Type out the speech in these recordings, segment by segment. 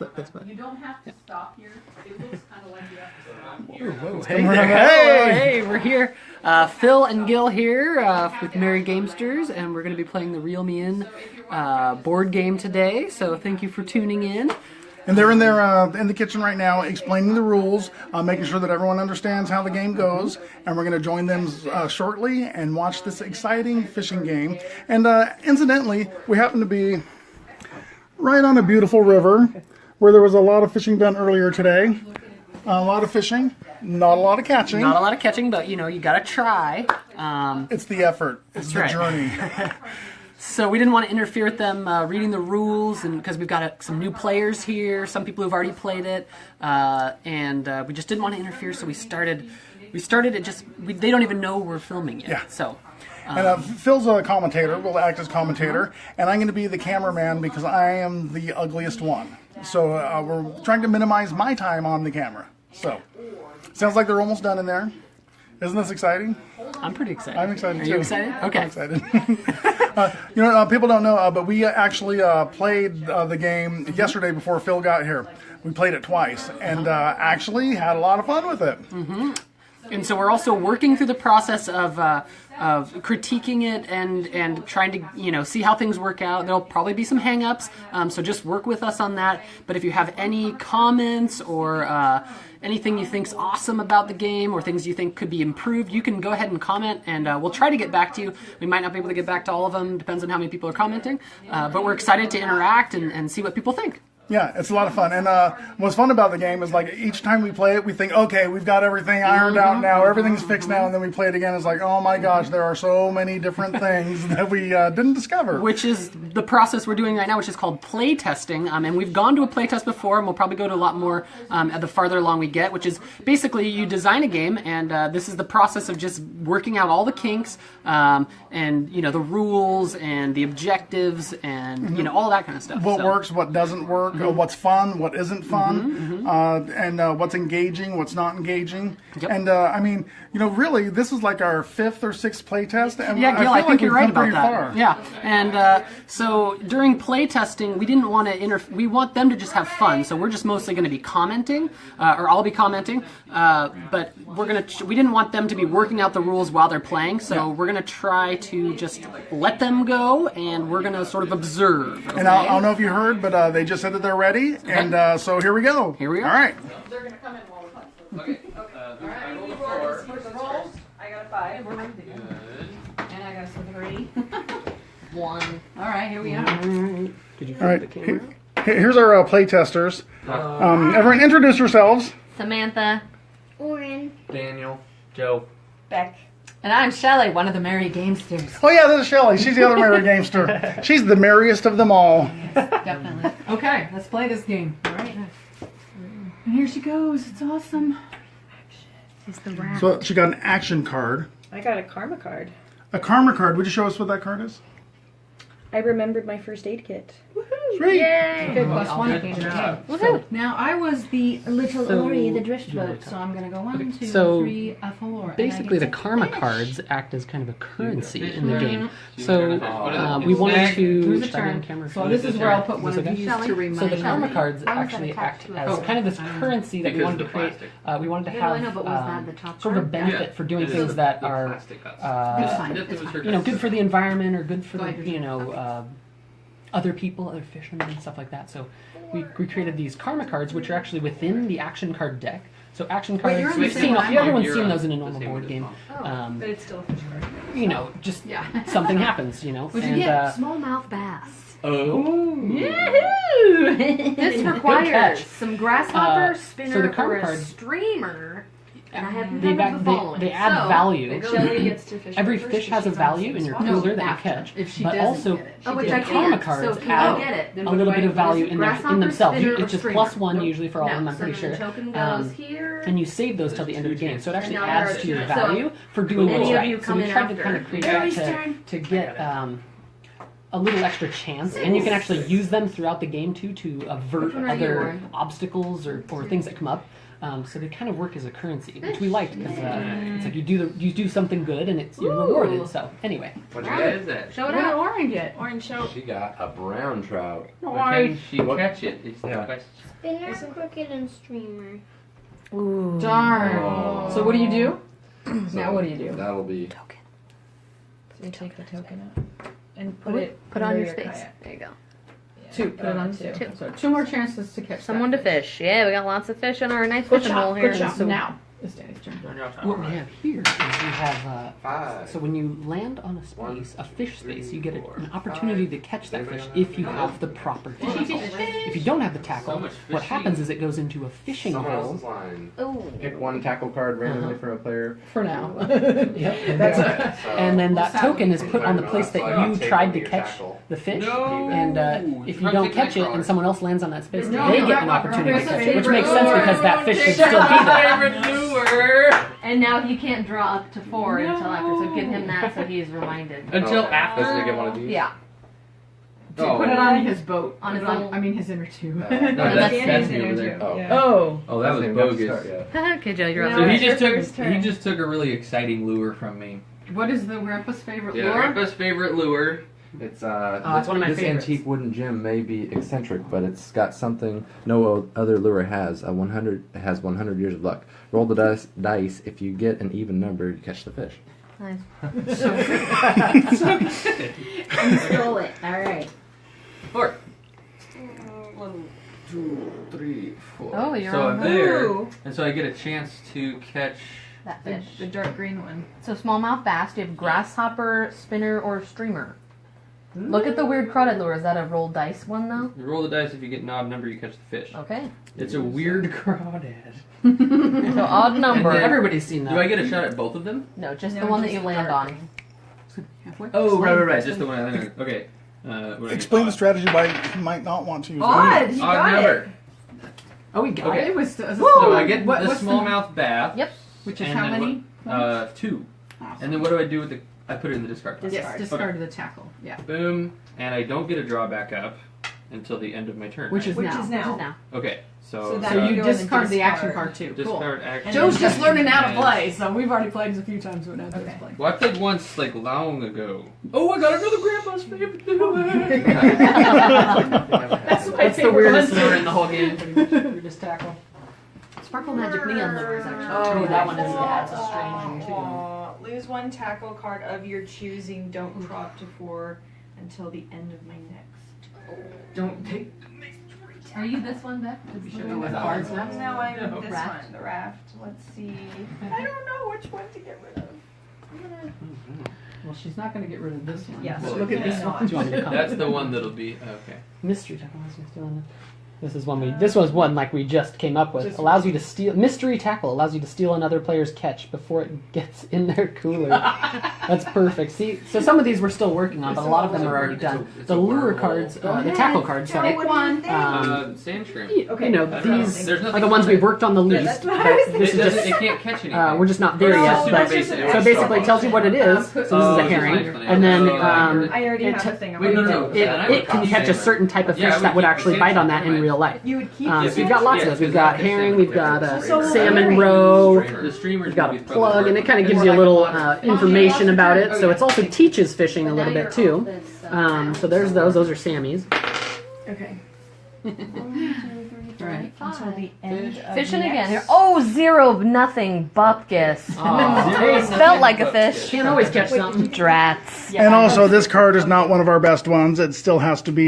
flip this button. You don't have to stop here. It looks kind of like you have to stop here. Whoa, hey there. Hey, we're here. Phil and Gil here with Merry Gamesters, and we're going to be playing the Reel Me In board game today. So thank you for tuning in. And they're in there in the kitchen right now explaining the rules, making sure that everyone understands how the game goes. And we're going to join them shortly and watch this exciting fishing game. And incidentally, we happen to be right on a beautiful river where there was a lot of fishing done earlier today. A lot of fishing, not a lot of catching. Not a lot of catching, but you know, you got to try. It's the effort. It's the journey. So we didn't want to interfere with them reading the rules, and because we've got some new players here, some people who've already played it, and we just didn't want to interfere. So we started it just. They don't even know we're filming it. Yeah. So. And Phil's a commentator. Will act as commentator, and I'm going to be the cameraman because I am the ugliest one. So we're trying to minimize my time on the camera. So sounds like they're almost done in there. Isn't this exciting? I'm pretty excited. I'm excited too. Are you excited? Okay. I'm excited. People don't know, but we actually played the game yesterday before Phil got here. We played it twice, and actually had a lot of fun with it. Mm-hmm. And so we're also working through the process of critiquing it and trying to see how things work out. There'll probably be some hang-ups, so just work with us on that. But if you have any comments or anything you think's awesome about the game or things you think could be improved, you can go ahead and comment, and we'll try to get back to you. We might not be able to get back to all of them, depends on how many people are commenting, but we're excited to interact and see what people think. Yeah, it's a lot of fun. And what's fun about the game is, like, each time we play it, we think, okay, we've got everything ironed out now, everything's fixed now, and then we play it again. It's like, oh my gosh, there are so many different things that we didn't discover. Which is the process we're doing right now, which is called play testing. And we've gone to a play test before, and we'll probably go to a lot more the farther along we get, which is basically you design a game, and this is the process of just working out all the kinks, and the rules and the objectives and all that kind of stuff. What works, what doesn't work, what's fun, what isn't fun, and what's engaging, what's not engaging. Yep. And really, this is like our 5th or 6th play test. And yeah, Gil, I think you're right about that. Far. Yeah, and so during play testing, we didn't want to we want them to just have fun. So we're just mostly going to be commenting, or I'll be commenting. But we didn't want them to be working out the rules while they're playing. So we're going to try to just let them go, and we're going to sort of observe. Okay? And I don't know if you heard, but they just said that they're ready, and so here we go. Here we are. All right. They're going to come in while we play. Okay. All right. I rolled a 4. Here's the rolls. I got a 5. We're ready to go. And I got a 3. 1. All right, here we are. Did you All right. Here's our play testers. Everyone, introduce yourselves. Samantha. Oren. Daniel. Joe. Beck. And I'm Shelly, one of the Merry Gamesters. Oh yeah, this is Shelly. She's the other Merry Gamester. She's the merriest of them all. Definitely. Okay, let's play this game. All right. And here she goes. It's awesome. It's the rat. So she got an action card. I got a karma card. A karma card. Would you show us what that card is? I remembered my first aid kit. Sweet. Yay! Good, +1 against So, now, I was the little So- Ori, the driftboat, so I'm going to go 1, 2, So, 3, 4. basically, the and I get to karma finish. cards act as kind of a currency in the game. So we wanted to. Who's a should I be on turn? camera? So this is where I'll put one Is of this these okay? to remind So the karma me. cards I was actually attached act to it. as kind of this currency that we wanted to create. We wanted to I know, have but was that the top sort of a card? benefit for doing things that are It's fine. It's fine. good for the environment or good for the other people, other fishermen and stuff like that. So we created these karma cards, which are actually within the action card deck. So action cards, you're on the you've same seen, one I'm on. everyone's seen those in a normal board game. But it's still a fish card. Just something happens, What'd you and get? Smallmouth bass. oh, Yahoo! This catch. requires some grasshopper, so spinner, the karma or a cards- streamer. And I have they, none of the following. they add So, value. Shelly gets to fish. Every first fish because has a she's on value in your spot. cooler that you after. catch, If she but doesn't also get it. Oh, which the I karma can't. cards So if you add don't get it, then a what little do I bit of do? value Is it in grasshopper, themselves. spinner, It's or just streamer? +1 usually for all of them, I'm So pretty then sure. the token goes here. And you save those till the end of the game, so it actually And now there adds are to your two. value for doing Any what's of right. you So come we in tried to after. kind of create Mary's that turn. to get a little extra chance, and you can actually use them throughout the game too to avert Which one are you, other Warren? obstacles or things that come up. So they kind of work as a currency, which we liked because it's like you do something good and you're rewarded. So anyway, What is that? Show What it did out. Orange get? Orange show. She got a brown trout. Can she catch it? It's the Yeah. question. Spinner, crooked, and streamer. Ooh. Darn. Oh. So what do you do? So Now what do you do? That'll be. So you take the token out and put Put it Put on under your space. kayak. There you go. Two. Put it on two. Two. So 2 more chances to catch Someone to that fish. Yeah, we got lots of fish in our nice Good fishing job. hole here. Good job. So- Now it's Danny's turn. what we have here is we have. 5. So when you land on a space, a fish space, you get four, an opportunity to catch that fish if you have the proper tackle. If you don't have the tackle, much what fishing. happens is it goes into a fishing Someone hole. else's line. Ooh. Pick one tackle card randomly from a player. For now. Yep. That's Okay, so- And then that token is put on the place So I that gotta you take tried one to of your catch tackle. the fish. No. And if you don't catch it and someone else lands on that space, No, they no, get no, an no, opportunity to no, catch no, it, which no, makes no, sense no, because that fish should still be there. Favorite lure. And now he can't draw up to 4 until after, so give him that so he is reminded. Until Okay. after. Doesn't he get one of these? Yeah. Oh. Put it on his boat. On his Put it own- I mean his inner tube. No, that's that's me over there. Oh. Oh. Oh, that was Hasn't even got to bogus. start yet. Okay, Joe, you're up. So he it's your just first turn. took a really exciting lure from me. What is the grandpa's favorite Yeah, lure? Grandpa's favorite lure. It's it's one of my this favorites. antique wooden gem may be eccentric, but it's got something no other lure has. It has 100 years of luck. Roll the dice. If you get an even number, you catch the fish. Nice. Stole it. All right. 4. 1, 2, 3, 4. Oh, you're So on I'm the there, Ooh. and so I get a chance to catch. that The, fish. the dark green one. So smallmouth bass, do you have grasshopper, spinner, or streamer? Look at the weird crawdad lure. Is that a roll dice one though? You roll the dice. If you get an odd number, you catch the fish. Okay. It's a weird crawdad. So odd number. Everybody's seen that. Do I get a shot at both of them? No, just No, the one that just you land dark. on. Oh, right. Just the one I landed on. Okay. What do I get? Explain the strategy why you might not want to use Odd. He Odd got number. it. Oh, we got Okay. it. It was. So I get What- the what's the- smallmouth bass. Yep. Which is and how then many? 2. And then what do I do with the? I put it in the discard pile. Yes, discard the tackle. Yeah. Boom. And I don't get a drawback up until the end of my turn. Which right? is Which now. is now. Which is now. Okay. So, that So you you go in the discard the action discard. card too. Cool. discard action. Joe's just learning how to And- play, so we've already played this a few times. We know how to Okay. play. Well, I played once like long ago. Oh, I got another grandpa's favorite lure. That's my That's the favorite weirdest one. lure in the whole game. Weirdest tackle. Sparkle Magic Neon lure is actually. Oh, that one is that's a strange one too. Lose one tackle card of your choosing. Don't draw up to 4 until the end of my next. Don't take. Are you this one, Beck? We should go with ours now. No, I'm No. this Raft. one, the raft. Let's see. I don't know which one to get rid of. I'm gonna. Well, she's not going to get rid of this one. Yes. But look at this Yeah. one. Do you want me to come? That's the one that'll be okay. Mystery tackle. Allows you to steal another- This is one we. This was one like we just came up with. Allows you to steal. Mystery tackle allows you to steal another player's catch before it gets in their cooler. That's perfect. See, so some of these we're still working on, but a lot of them are already done. It's The a lure wormhole. cards, the tackle cards. Sorry. Pick one. Sand shrimp. Okay. You know, I don't know. these There's are nothing the ones on we've it. worked on the least. that's what but I was this It, is doesn't, just. it can't catch anything. We're just not there No, yet, super but basic. so basically it tells you what it is. So this is Oh, a it's just herring, an explanation. and then I already it have t- a thing. Wait, no. it can catch a certain type of Yeah, fish we that would keep actually the bite on sand that in shrimp. real life. You would keep. So you've got lots of those. We've got herring, we've got So salmon herring. roe, The streamers we've got a would be plug, and it kind of gives More you a like little monster. information about it. So yeah. it also teaches fishing a little Now bit you're off too. this, So there's those. Those are Sammy's. Okay. Right. Until the end of Fishing next. again. Here. Oh, 0, nothing. Bupkis. Oh, Felt like a fish. can't always catch something. Drats. And also, this card is not one of our best ones. It still has to be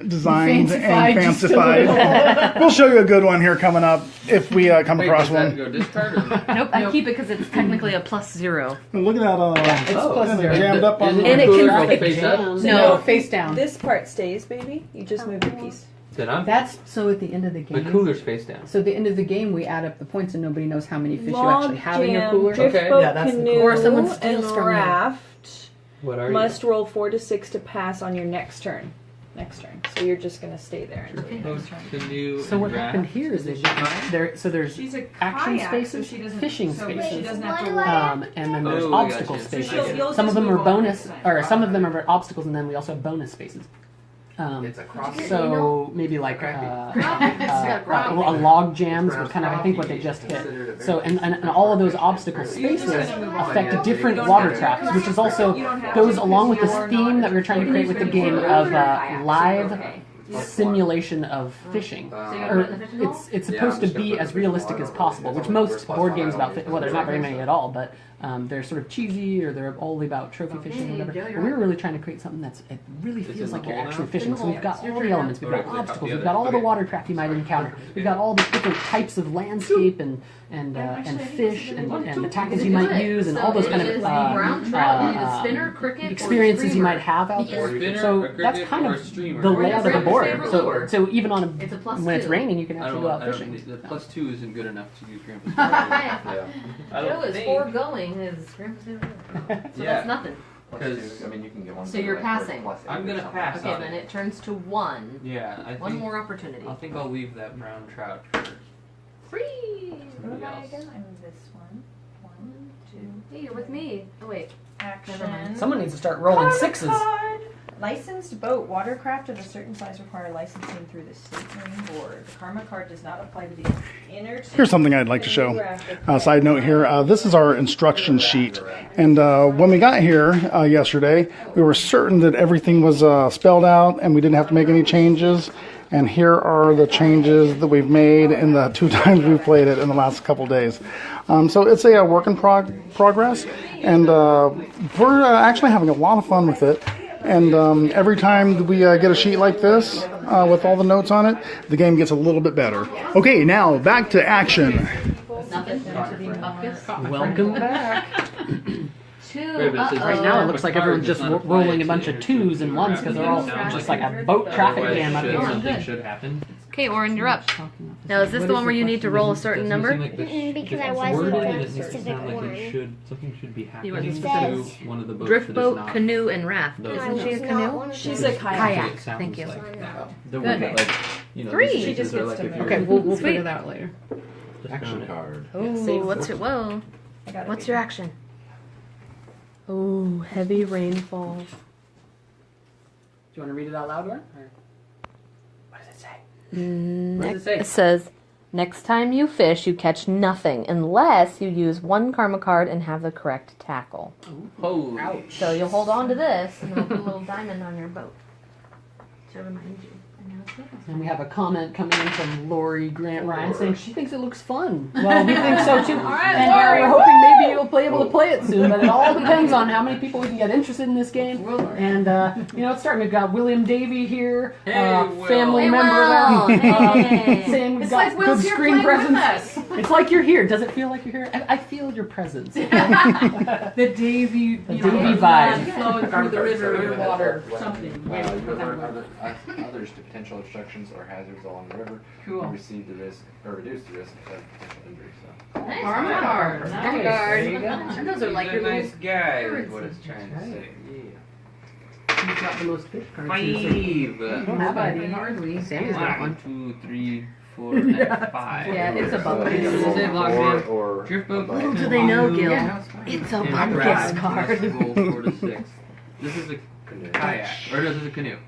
designed and fancified. We'll show you a good one here coming up if we come Wait, across does that one. go discard or? Nope, I keep it because it's technically a +0. Look at that. It's plus zero. Jammed up on Isn't And the it cooler can- go face up? No, face down. This part stays, baby. You just move the piece. Then I'm. That's so at the end of the The game. cooler's face down. So at the end of the game, we add up the points, and nobody knows how many fish you Log actually have in your jam, cooler. drift Okay. boat, Yeah, that's the canoe, cool. Or someone and steals from you. raft What are must roll 4 to 6 to pass on your next turn. Next turn. So you're just gonna stay there until your you? next turn. Canoe. So what and raft. happened here is they've got there's She's a action kayak, spaces, so she doesn't, fishing so she spaces, doesn't have to What roll. do and then there's Oh, obstacle gotcha. spaces. You'll Some of just them are move on bonus, next time. or some of them are obstacles, and then we also have bonus spaces. It's a cross. So maybe like a log jams were kind of I think what they just hit. So and all of those obstacle spaces affect different watercrafts, which is also goes along with this theme that we were trying to create with the game of live simulation of fishing. Or it's supposed to be as realistic as possible, which most board games about well, there's not very many at all, but they're sort of cheesy or they're all about trophy fishing or whatever. But we were really trying to create something it really feels like you're actually fishing. So we've got all the elements, we've got obstacles, we've got all the watercraft you might encounter, we've got all the different types of landscape and fish and the tackles you might use and all those kind of experiences you might have out there. So that's kind of the layout of the board. So even on when it's raining, you can actually go out fishing. The +2 isn't good enough to use Grandpa's favorite. Joe is foregoing his Grandpa's favorite. So that's nothing. Because I mean, you can get one. So you're passing. I'm gonna pass. Okay, then it turns to 1. Yeah, One more opportunity. I think I'll leave that brown trout for Free! somebody else. I'm this one. 1, 2. Hey, you're with me. Oh wait. Never mind. Action. Someone needs to start rolling sixes. Card. Licensed boat. Watercraft of a certain size require licensing through the State Marine Board. The Karma card does not apply to the inner. Here's something I'd like to show. Side note here, this is our instruction sheet. And when we got here yesterday, we were certain that everything was spelled out and we didn't have to make any changes. And here are the changes that we've made in the 2 times we've played it in the last couple days. So it's a work in progress. And we're actually having a lot of fun with it. And every time we get a sheet like this with all the notes on it, the game gets a little bit better. Okay, now back to action. Welcome back. 2. Right now it looks like everyone's just rolling a bunch of 2s and 1s because they're all just like a boat traffic jam up here. Something should happen. Okay, Oren, you're up. Now, is this the one where you need to roll a certain number? Because I wasn't the specific one. Something should be happening. You want It to says one of the boats Drift that is boat, not canoe, and raft. those Isn't she a not canoe? one of She's them. a kayak. Kayak. It sounds Thank you. like the Good. one that, like, you know, 3. these She just are gets like to if vote. you're Okay, we'll Sweet. figure that out later. Action card. Oh, what's your I got it. What's your action? Oh, heavy rainfall. Do you want to read it out loud, Warren? What does it say? What does it say? It says, next time you fish, you catch nothing unless you use 1 karma card and have the correct tackle. Holy. Ouch. So you'll hold on to this, and it'll put a little diamond on your boat to remind you. And we have a comment coming in from Lori Grant Ryan saying she thinks it looks fun. Well, we think so too. And we're hoping maybe you'll be able to play it soon, but it all depends on how many people we can get interested in this game. And, it's starting. We've got William Davey here, family Hey, member Will. Hey. saying we've It's got like Will's good here screen playing with presence. us. It's like you're here. Does it feel like you're here? I feel your presence. The Davy, The Davy vibe. flowing through the river or water, something. Others to potential obstructions or hazards along the river. Cool. And receive the risk or reduce the risk of potential injury. So. Karma card. Nice. Nice. There you go. And those are like He's your a little nice guy, is what it's trying to say. Who's got the most fish cards? 5. You don't have any. Hardly. Sammy's got 1, one. 2, 3, 4, and 5. Yeah, it's a bump. This is it, Lockman. Or Drift boat. Do they know, Gil? Yeah, it's fine. It's a And bumpkins raft. card. Roll 4 to 6. This is a kayak. Or no, this is a canoe.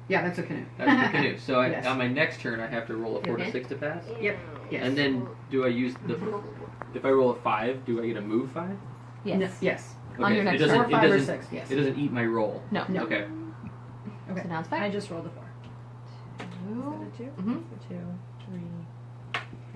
Yeah, that's a canoe. That's the canoe. So Yes. on my next turn, I have to roll a 4 to Okay. 6 to pass. Yes. And then do I use the? If I roll a 5, do I get a move 5? Yes. Yes. On your it next doesn't. turn. It 5 or doesn't. 6, yes. It doesn't eat my roll. No. No. Okay. Okay. So now it's I back. just rolled a 4. 2. Mhm. 2, 3.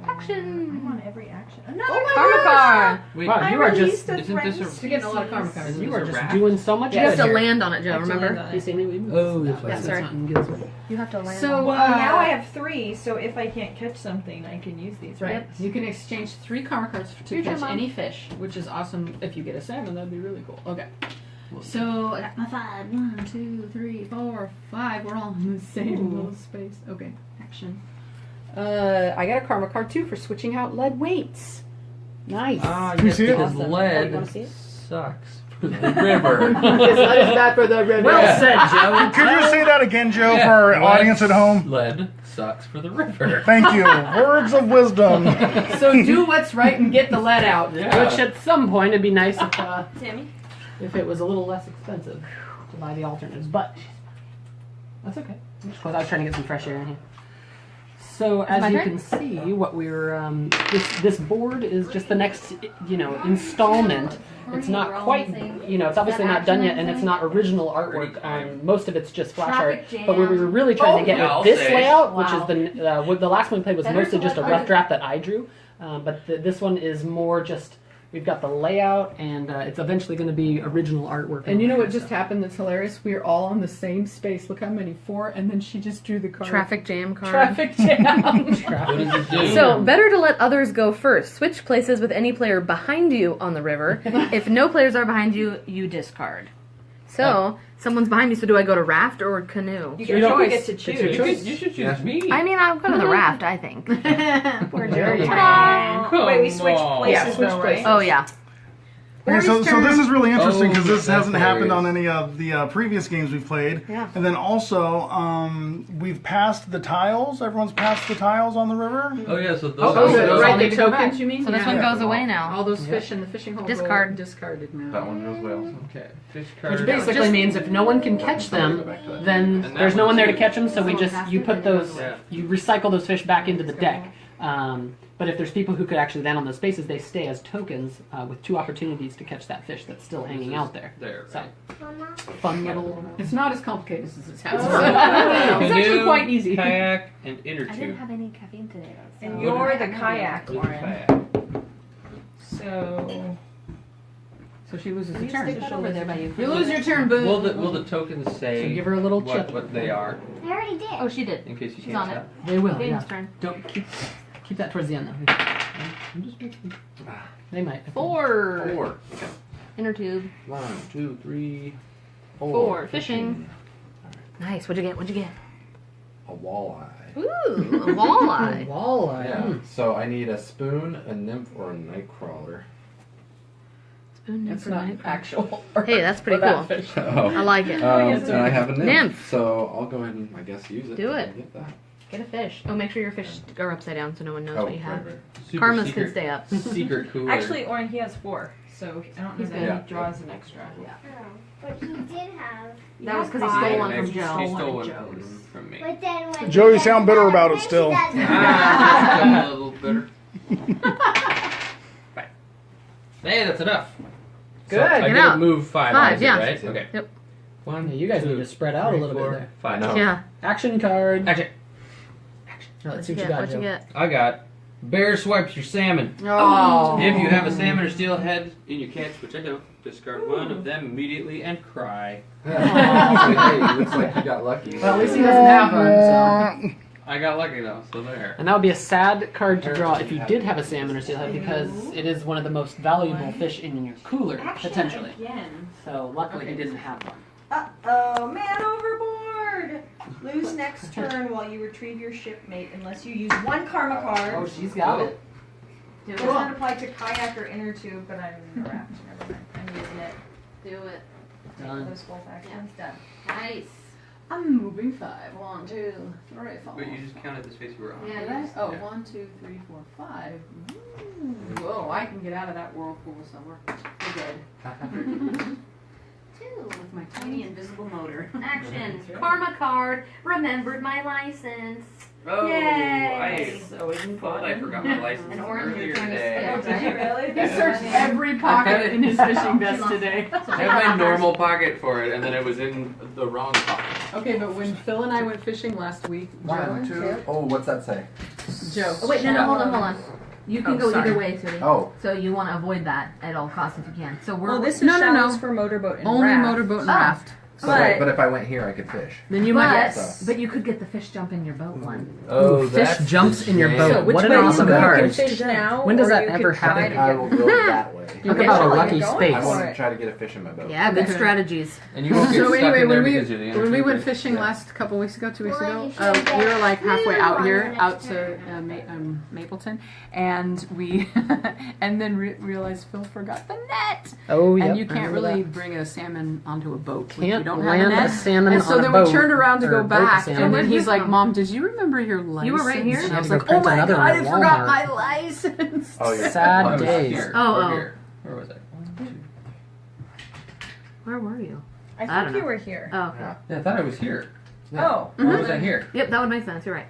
Action. I'm on every action. Another Karma card. Wait, Wow, I you are just released a isn't this threatened a- You're getting a lot of karma species. cards. Isn't You this are a just raft? doing so much You good have to here. land on it, Joe. I have to Remember? land on Hey, it. Sammy, we move. Oh, That's Yeah, sorry. not in Gil's way. You have to land So, on it. Well, now I have 3, so if I can't catch something, I can use these, right? Right. You can exchange 3 karma cards to Your turn, catch Mom. any fish, which is awesome. If you get a salmon, that'd be really cool. Okay. So I got my 5. 1, 2, 3, 4, 5. We're all in the same little space. Okay. Action. I got a karma card too for switching out lead weights. Nice. Ah, You yes, see it? because Awesome. lead Oh, you wanna see it? sucks for the river. That is bad for the river. Well said, Joe. Could you say that again, Joe, Yeah, for our lead- audience at home? Lead sucks for the river. Thank you. Words of wisdom. So do what's right and get the lead out. Yeah. Which at some point it'd be nice Sammy? if it was a little less expensive to buy the alternatives, but that's okay. Because I was trying to get some fresh air in here. So as my you turn? can see, what we're this board is just the next installment. It's not quite it's obviously not done yet, and it's not original artwork. Most of it's just flash art. But what we were really trying to get with this layout, which is the last one we played was mostly just a rough draft that I drew. But this one is more just. We've got the layout, and it's eventually going to be original artwork. And you know what just happened that's hilarious? We are all on the same space. Look how many, 4, and then she just drew the card. Traffic jam card. Traffic jam. What does it do? So, better to let others go first. Switch places with any player behind you on the river. If no players are behind you, you discard. So, someone's behind you, so do I go to raft or canoe? You Your choice. get to It's your choose. choice. You should choose me. I mean, I'll go to the raft, I think. Poor Joey. Come Wait, we switched on. places Yeah, switch though, right? places. Oh, yeah. Okay, so this is really interesting because this that's hasn't happened on hilarious. any of the previous games we've played. Yeah. And then also, we've passed the tiles. Everyone's passed the tiles on the river. Oh yeah, so Oh, those good. those Right, all the need to go back. tokens, you mean? So this Yeah. one goes away now. All those fish in the fishing hole Discard. go discarded now. That one goes well. Okay, fish Which card. basically means if no one can catch them, then that there's no one there to one's- catch them. So we just you put those Yeah. you recycle those fish back into the deck. But if there's people who could actually land on those spaces, they stay as tokens with 2 opportunities to catch that fish that's still hanging out there. There. So Mama, fun little. It's not as complicated as it sounds. Canoe, It's actually quite easy. Kayak and inner I didn't tube. have any caffeine today, though. And so- you're the kayak, With the Lauren. kayak. So So she loses Can a you turn. stick that over there by you? You lose your turn, boo. Will the tokens say So give her a little chip. what they are I already did. Oh, she did. in case you She's can't on tell? it. They will. Game's Yeah. turn. Don't keep that towards the end though. I'm just making- They might. 4. 4. Inner tube. 1, 2, 3, 4. 4. Fishing. Nice. What'd you get? What'd you get? A walleye. Ooh, a walleye. Walleye. Yeah. So I need a spoon, a nymph, or a nightcrawler. Spoon, nymph, It's or not knife. actual. Hey, that's pretty Or that cool. fish. Oh. I like it. And I have a nymph. Nymph. So I'll go ahead and I guess use it. Do if I it. can Get that. Get a fish. Oh, make sure your fish are upside down so no one knows Oh, what you have. right. Super Karma's secret, can stay up. Secret cooler. actually, Oren, he has 4, so I don't know He's that good. he draws an extra. Oh, but he did have. That was because he Five. stole one from He Joe. stole one Joe's. from me. But then when Joey, he you does sound bitter that, about it then she still. does Ah, I'm a little bitter. Bye. Hey, that's enough. Good. So I Get get out. to move 5, 5, yeah. right? Okay. Yep. 1, Yeah, you guys need to spread out a little bit there. 5. No. Yeah. Action card. Action. Now, let's What'd see you what you get? got, What'd you Joe. get? I got bear swipes your salmon. Oh. If you have a salmon or steelhead in your catch, which I don't, discard one of them immediately and cry. Hey, looks like you got lucky. Well, at least he doesn't have one. So. I got lucky though, so there. And that would be a sad card to draw if you did have a salmon or steelhead because it is one of the most valuable fish in your cooler, potentially. Again. So luckily he didn't have one. Uh-oh, man overboard! Lose next turn while you retrieve your shipmate unless you use 1 karma card. Oh, she's got it. Do Does not apply to kayak or inner tube, but I'm in the raft. Never mind. I'm using it. Do it. Done. Those both actions done. Nice. I'm moving 5. 1, 2, 3, 4. But you just counted the space you were on. Yeah, Did I? Oh, Yeah. 1, 2, 3, 4, 5. Ooh. Whoa, I can get out of that whirlpool somewhere. We're good. 2. With my tiny invisible motor. Action. Karma card. Remembered my license. Oh, Yay. So thought I forgot my license An orange earlier return is today. still, right? Really? He searched every pocket in his fishing vest today. I had my normal pocket for it, and then it was in the wrong pocket. Okay, but when Phil and I went fishing last week, 1, 2. Oh, what's that say? Joe. Oh, wait, no, hold on. You can Oh, go sorry. either way, sweetie. Oh. So you want to avoid that at all costs if you can. So we're Well, this is No, no, no. shallows for motorboat and Only raft. motorboat and Ah. raft. So, But- but if I went here, I could fish. Then you might but, So- but you could get the fish jump in your boat one. Oh, Fish that's jumps the in your jam. boat. So which What an way awesome you go? card. You can fish now, When does or that you ever could try happen? to I get- will go that way. Talk Yeah, about a sure, lucky you're going space. I for want it. to try to get a fish in my boat. Yeah, good Okay. strategies. And you won't get So stuck anyway, in there when because you're the we entertainer. went fishing Yeah. last couple weeks ago, 2 weeks Well, ago, you should we were get like halfway food out on here, the next out to turn. Mapleton, and we and then realized Phil forgot the net, Oh, and yep, you I can't remember really that. bring a salmon onto a boat. If you Can't don't land have a a net. salmon And so on a then boat. we turned around to or go a boat back, salmon. and then Where'd he's you like, come? "Mom, did you remember your license?" You were right here? And I was You had like, to go "Oh print my another god, one I at forgot Walmart." my license." Oh, yeah. Sad I was days. here. Oh, Or oh. here. Where was I? 1, 2. Where were you? I I don't think you know. were here. Oh, Yeah. Yeah, I thought I was here. Oh. Or was that here? Yep, that would make sense. You're right.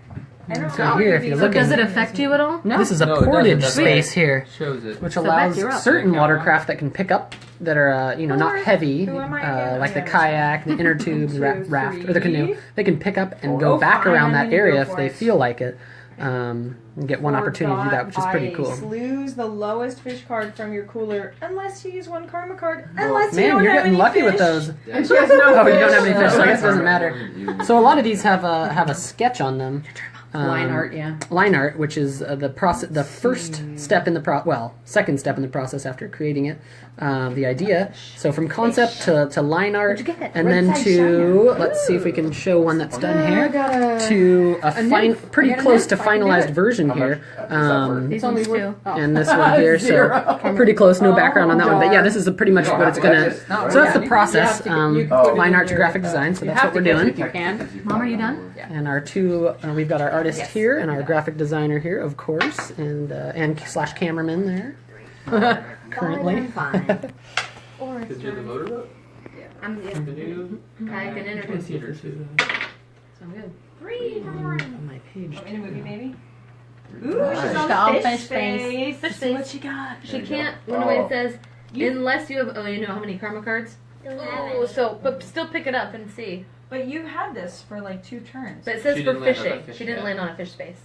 I don't So know. here, if you So look does at it affect you at all? No. This is a No, it doesn't. portage That's space right. here, Shows it. which So allows back you up. certain Yeah. watercraft that can pick up that are not heavy, Who am I again? like the Yeah. kayak, the inner tube, the Two, raft, or the canoe. three. They can pick up and go back fine, around that then you area go if for they it. feel like it. And get one opportunity to do that, which is pretty cool. Lose the lowest fish card from your cooler unless you use one karma card. Unless you Man, don't you're have getting any lucky with fish. those. And she has no Oh, fish. you don't have any fish, so I guess it doesn't matter. You- So a lot of these have a sketch on them. Line art, yeah. Line art, which is the process, the first step in the second step in the process after creating it, the idea. So from concept to line art, Where'd you get that? and Red then side to let's see if we can show one that's done here to a pretty close to finalized version here. These ones too. And this one here, so pretty close, no background on that one. But yeah, this is pretty much what it's gonna. So that's the process. Line art to graphic design. So that's what we're doing. Mom, are you done? And our two, we've got our artist here and our graphic designer here, of course, and slash cameraman there. Currently. Fine. Did you the motor boat? I'm The new kayak and inner tube. So I'm good. On my page. In a movie, maybe? Ooh, Nice. she's Stop, on fish fish face. face. Fish See what face. she got. She can't run away. It says, unless you have, you know how many karma cards? Don't have Oh, any. so, but still pick it up and see. But you've had this for like 2 turns. But it says She for didn't land on fishing. a fish She didn't yet. land on a fish space.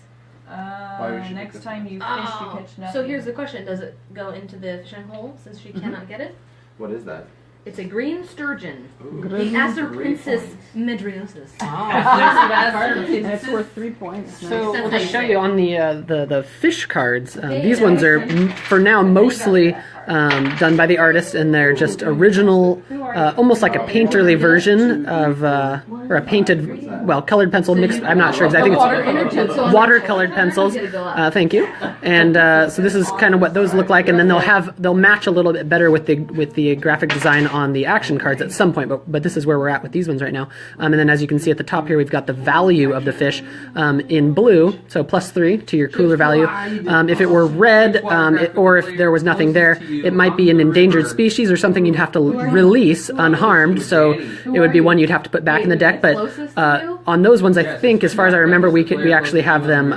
would she pick Next this time you fish, you catch nothing. So here's the question. Does it go into the fishing hole since she cannot get it? What is that? It's a green sturgeon. Ooh. The Acerpensis medriosus. That's worth 3 points. So Nice. we'll just show you on the fish cards. Okay, These yeah. ones are for now mostly done by the artist, and they're just original, almost like a painterly version of or a painted, colored pencil mixed. I'm not sure exactly. I think it's watercolored pencils. Thank you. And so this is kind of what those look like, and then they'll match a little bit better with the graphic design on the action cards at some point. But this is where we're at with these ones right now. And then as you can see at the top here, we've got the value of the fish in blue, so +3 to your cooler value. If it were red, or if there was nothing there, it might be an endangered species or something you'd have to release unharmed. So it would be one you'd have to put back in the deck. But on those ones, I think, as far as I remember, we actually have them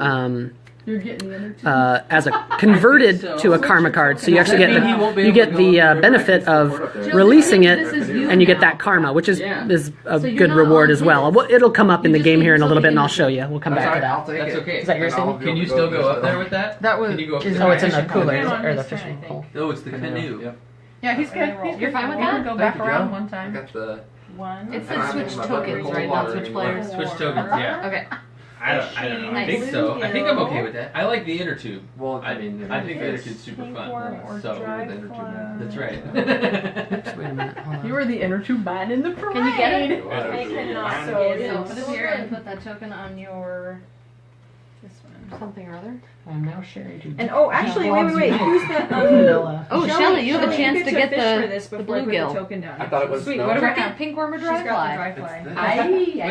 as a converted to a karma card. So you actually get the benefit of releasing it, and you get that karma, which is a good reward as well. It'll come up in the game here in a little bit, and I'll show you. We'll come back to that. That's okay. Is that yours, Sandy? Can you still go up there with that? That was. Can you go up is- there? Oh, it's in the cooler on or the his turn, fishing I hole. Oh, it's the canoe. Yep. Yeah, he's good. You're fine with We can that? go back Thank you, around Joe. one I time. got the. One. It I don't says have switch my bucket tokens, full of right? Not water switch anymore. players. Switch tokens, yeah. Okay. I don't Nice. think so. I think I'm okay with that. I like the inner tube. Well, I mean, I think the inner tube's super Pink fun. worm or So dry the inner tube fly. that's right. Oops, wait a minute. Hold on. You were the inner tube man in the parade. Can you get it? I cannot. So put it here and put that token on your. This one. something or other. I'm now sharing to. And actually, wait. Who's the? Oh, Shelley, you have a chance to get fish for the this before I put bluegill. the token down. I thought it was Sweet. snow. What do we Cricket, have? pink worm, or She's dry got the fly. dry fly. Wait!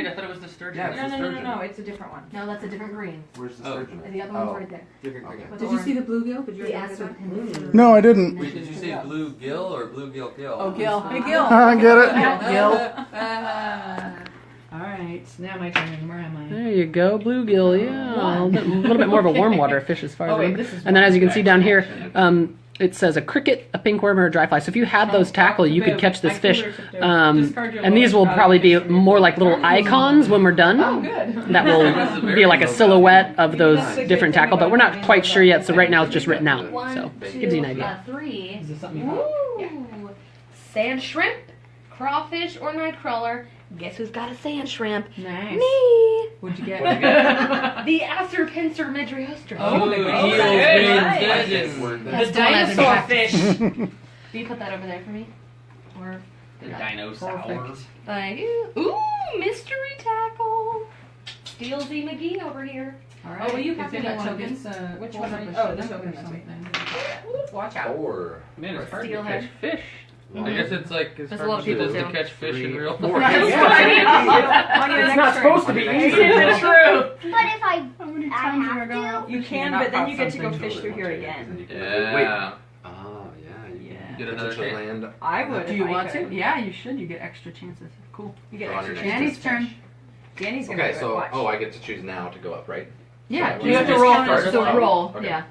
I thought it was the sturgeon. Yeah, it's the No. It's a different one. No, that's a different green. Where's the Oh. sturgeon? The other one's Oh. right there. Different. Okay. With Did the you see orange. the bluegill? Did you The already get that? No, I didn't. Wait, did you say blue gill or blue gill gill? Oh, Gil. Hey, Gil. I get it. All right, now my turn. Where am I? There you go, bluegill. Yeah, a little bit more of a warm water fish as far as. Oh, wait, this is And then as you can see down here, it says a cricket, a pink worm, or a dry fly. So if you had those tackle, you could catch this fish. And these will probably be more like little icons when we're done. Oh, good. That will be like a silhouette of those different tackle, but we're not quite sure yet. So right now it's just written out. So One, gives you an two, idea. 3. Is this something you bought? Ooh. Sand shrimp, crawfish, or night crawler. Guess who's got a sand shrimp? Nice. Me. What'd you get? The Acerpensis medriosus. Oh, the eels, green. green, It's sturgeon. worth That's it. the dinosaur fish. Perfect. Will you put that over there for me? Or The dinosaur. thank you. Ooh, mystery tackle. Steelsy McGee over here. All Oh, will you If pass me that anyone token? gets, Which pulls one up are a you- oh, ship the or token, that's something. Watch out. 4. Man, it's hard to Steelhead. catch fish. I guess it's like as There's a hard lot as of it is people to do. catch fish in 3, real 4. life. It's not supposed to be easy. true. But if I have to, You can, but then you get to go fish through here again. Yeah. Oh, yeah. Get another Potentially chance. land. I would. Do if you I want could. to? Yeah, you should. You get extra chances. Cool. You get Go on extra your chances. Danny's turn. Danny's gonna Okay, do it. so Watch. I get to choose now to go up, right? Yeah, So You have to Just roll count first. it. So roll. Okay. Yeah.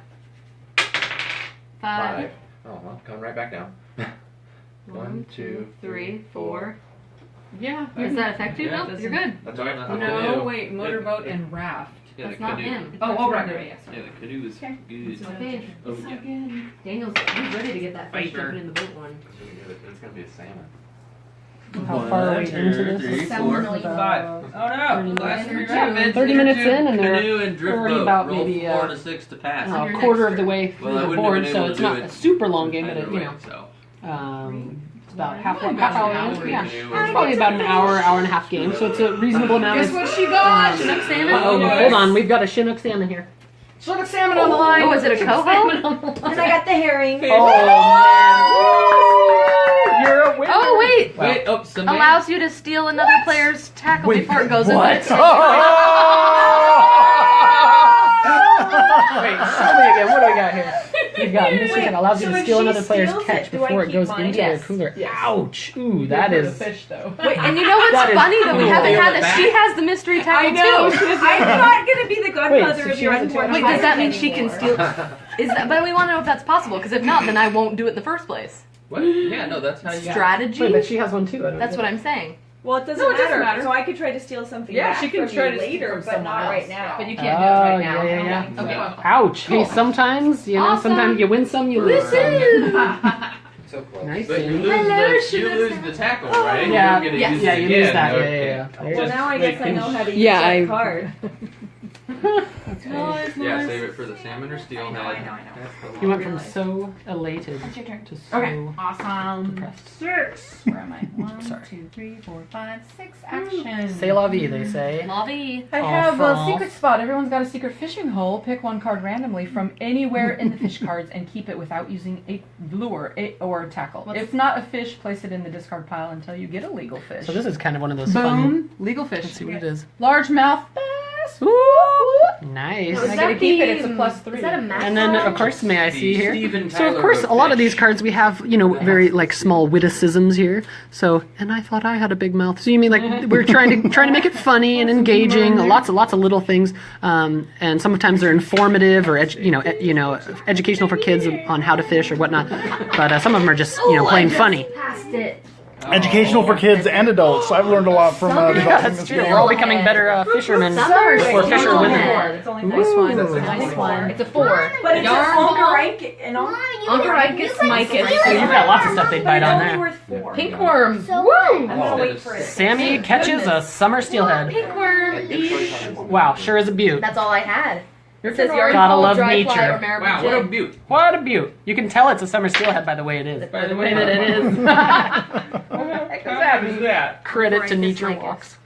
5. 5. Oh, well, coming right back now. 1, 2, 3, 4. Yeah. Does that affect you? Yeah, No, you're good. That's all right. Not the No, canoe. wait. Motorboat and raft. Yeah, That's the not canoe. him. Oh, right. Yes. Yeah, the canoe is good. Okay. Oh, yeah. Daniel's he's ready to get that fish Fighter. jumping in the boat one. It's going to be a salmon. How far are we into this? 3, 4, Salmon 5. Oh no! Last 3 rapids. 30 minutes in, and they're canoe and drift already boat. about Roll maybe, 4 to 6 to pass. a quarter of the way through Well, I the wouldn't have board, been so able it's to do not it a super long game, but either it, you way, know, so. it's about half Probably hour about an into hour. it. Yeah, Canoe it's probably about an hour and a half game, so it's a reasonable amount Guess of. what she got? Chinook salmon. Oh, yes. hold on, we've got a Chinook salmon here. Chinook salmon on the line. Oh, is it a coho? Salmon on the line. And I got the herring. Oh man, you're a winner. Oh wait. Wait, oh, somebody. Allows you to steal another player's tackle Wait, before it goes what? into Wait, tell me again. What do we got here? We've got mystery Wait, that allows you so to if steal she another player's steals catch it, do I before it keep goes mine? into Yes. your cooler. Yes. Ouch! Ooh, that is. fish though. Wait, and you know what's That is funny that we cool. haven't had Peel it that she back. has the mystery tackle too. I'm not gonna be the godmother so of she your has a unborn tattoo. Wait, does that child mean she can anymore. steal? Is that? But we want to know if that's possible because if not, then I won't do it in the first place. What? Yeah, no, that's how you. Strategy. Wait, but she has one too. I don't That's get what it. I'm saying. Well, it doesn't, No, it doesn't matter. So I could try to steal something Yeah, back she can from try you to steal later, from but someone not else. right now. But you can't do it right now. Yeah. Okay. Ouch! Cool. Hey, sometimes you know, Awesome. sometimes you win some, you lose some. So close. Nice. But you lose, Hello, you lose the tackle, right? Yeah, You don't get to yes. use Yeah, it you again. lose that. Okay. Yeah. Well, Just now I guess I know how to use Yeah, that I- card. Yeah, save it for the salmon or steelhead. I know. You went from so elated It's your turn. to so Okay. Awesome. depressed. 6. Where am I? 1, Sorry. 2, 3, 4, 5, 6. Action. C'est la vie, they say. Lovey. I have a France. secret spot. Everyone's got a secret fishing hole. Pick one card randomly from anywhere in the fish cards and keep it without using a lure or tackle. If not a fish, place it in the discard pile until you get a legal fish. So this is kind of one of those fun. Boom. Legal fish. Let's see what it is. Largemouth bass. Nice. And I gotta keep it. It's a +3. Is that a math? And then, of course, may I see here? Steven So, of Tyler course, wrote a lot of fish. these cards we have, you know, very like small witticisms here. So, and I thought I had a big mouth. So you mean like we're trying to make it funny and engaging, lots of little things, and sometimes they're informative or educational for kids on how to fish or whatnot. But some of them are just plain funny. Passed it. Educational for kids and adults. I've learned a lot from developing That's this true. game. We're all becoming better fishermen Summer or fisher steelhead. women. It's only Nice one. Ooh. Nice one. It's a 4. But it's Yarn ball. Onkarike and all. Onkaricus micus. So you've got lots of stuff they But bite it's on only there. worth 4. Pink worm. So I'm gonna Oh, wait for it. Sammy catches a summer steelhead. Pink worm. Wow, sure is a beaut. That's all I had. Your It says turn. yarn Gotta ball, love dry fly, nature. or marabou Wow, what a jig. beaut. What a beaut. You can tell it's a summer steelhead by the way it is. By the way that it is. How is that? Credit to Onkaricus Nature micus. Walks.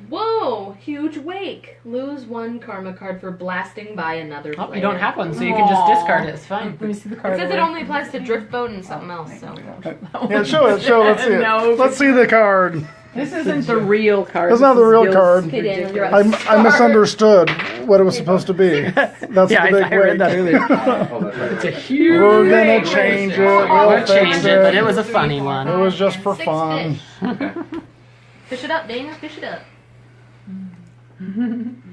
Whoa! Huge wake. Lose 1 karma card for blasting by another player. Oh, you don't have one, so you can just discard it. It's fine. Let me see the It card. says it only applies to drift boat and something else. So Yeah, show it. Let's see it. No. Let's see the card. This isn't the real card. That's not the real card. okay, Daniel, you're I, up. I misunderstood what it was supposed to be. That's Yeah, the big I read that wake. earlier. Oh, that's right. It's a huge. We're gonna change it. We'll We'll change fix it, but it it. was a funny It one. was just for 6 fun. fish. Fish it up, Daniel. Fish it up.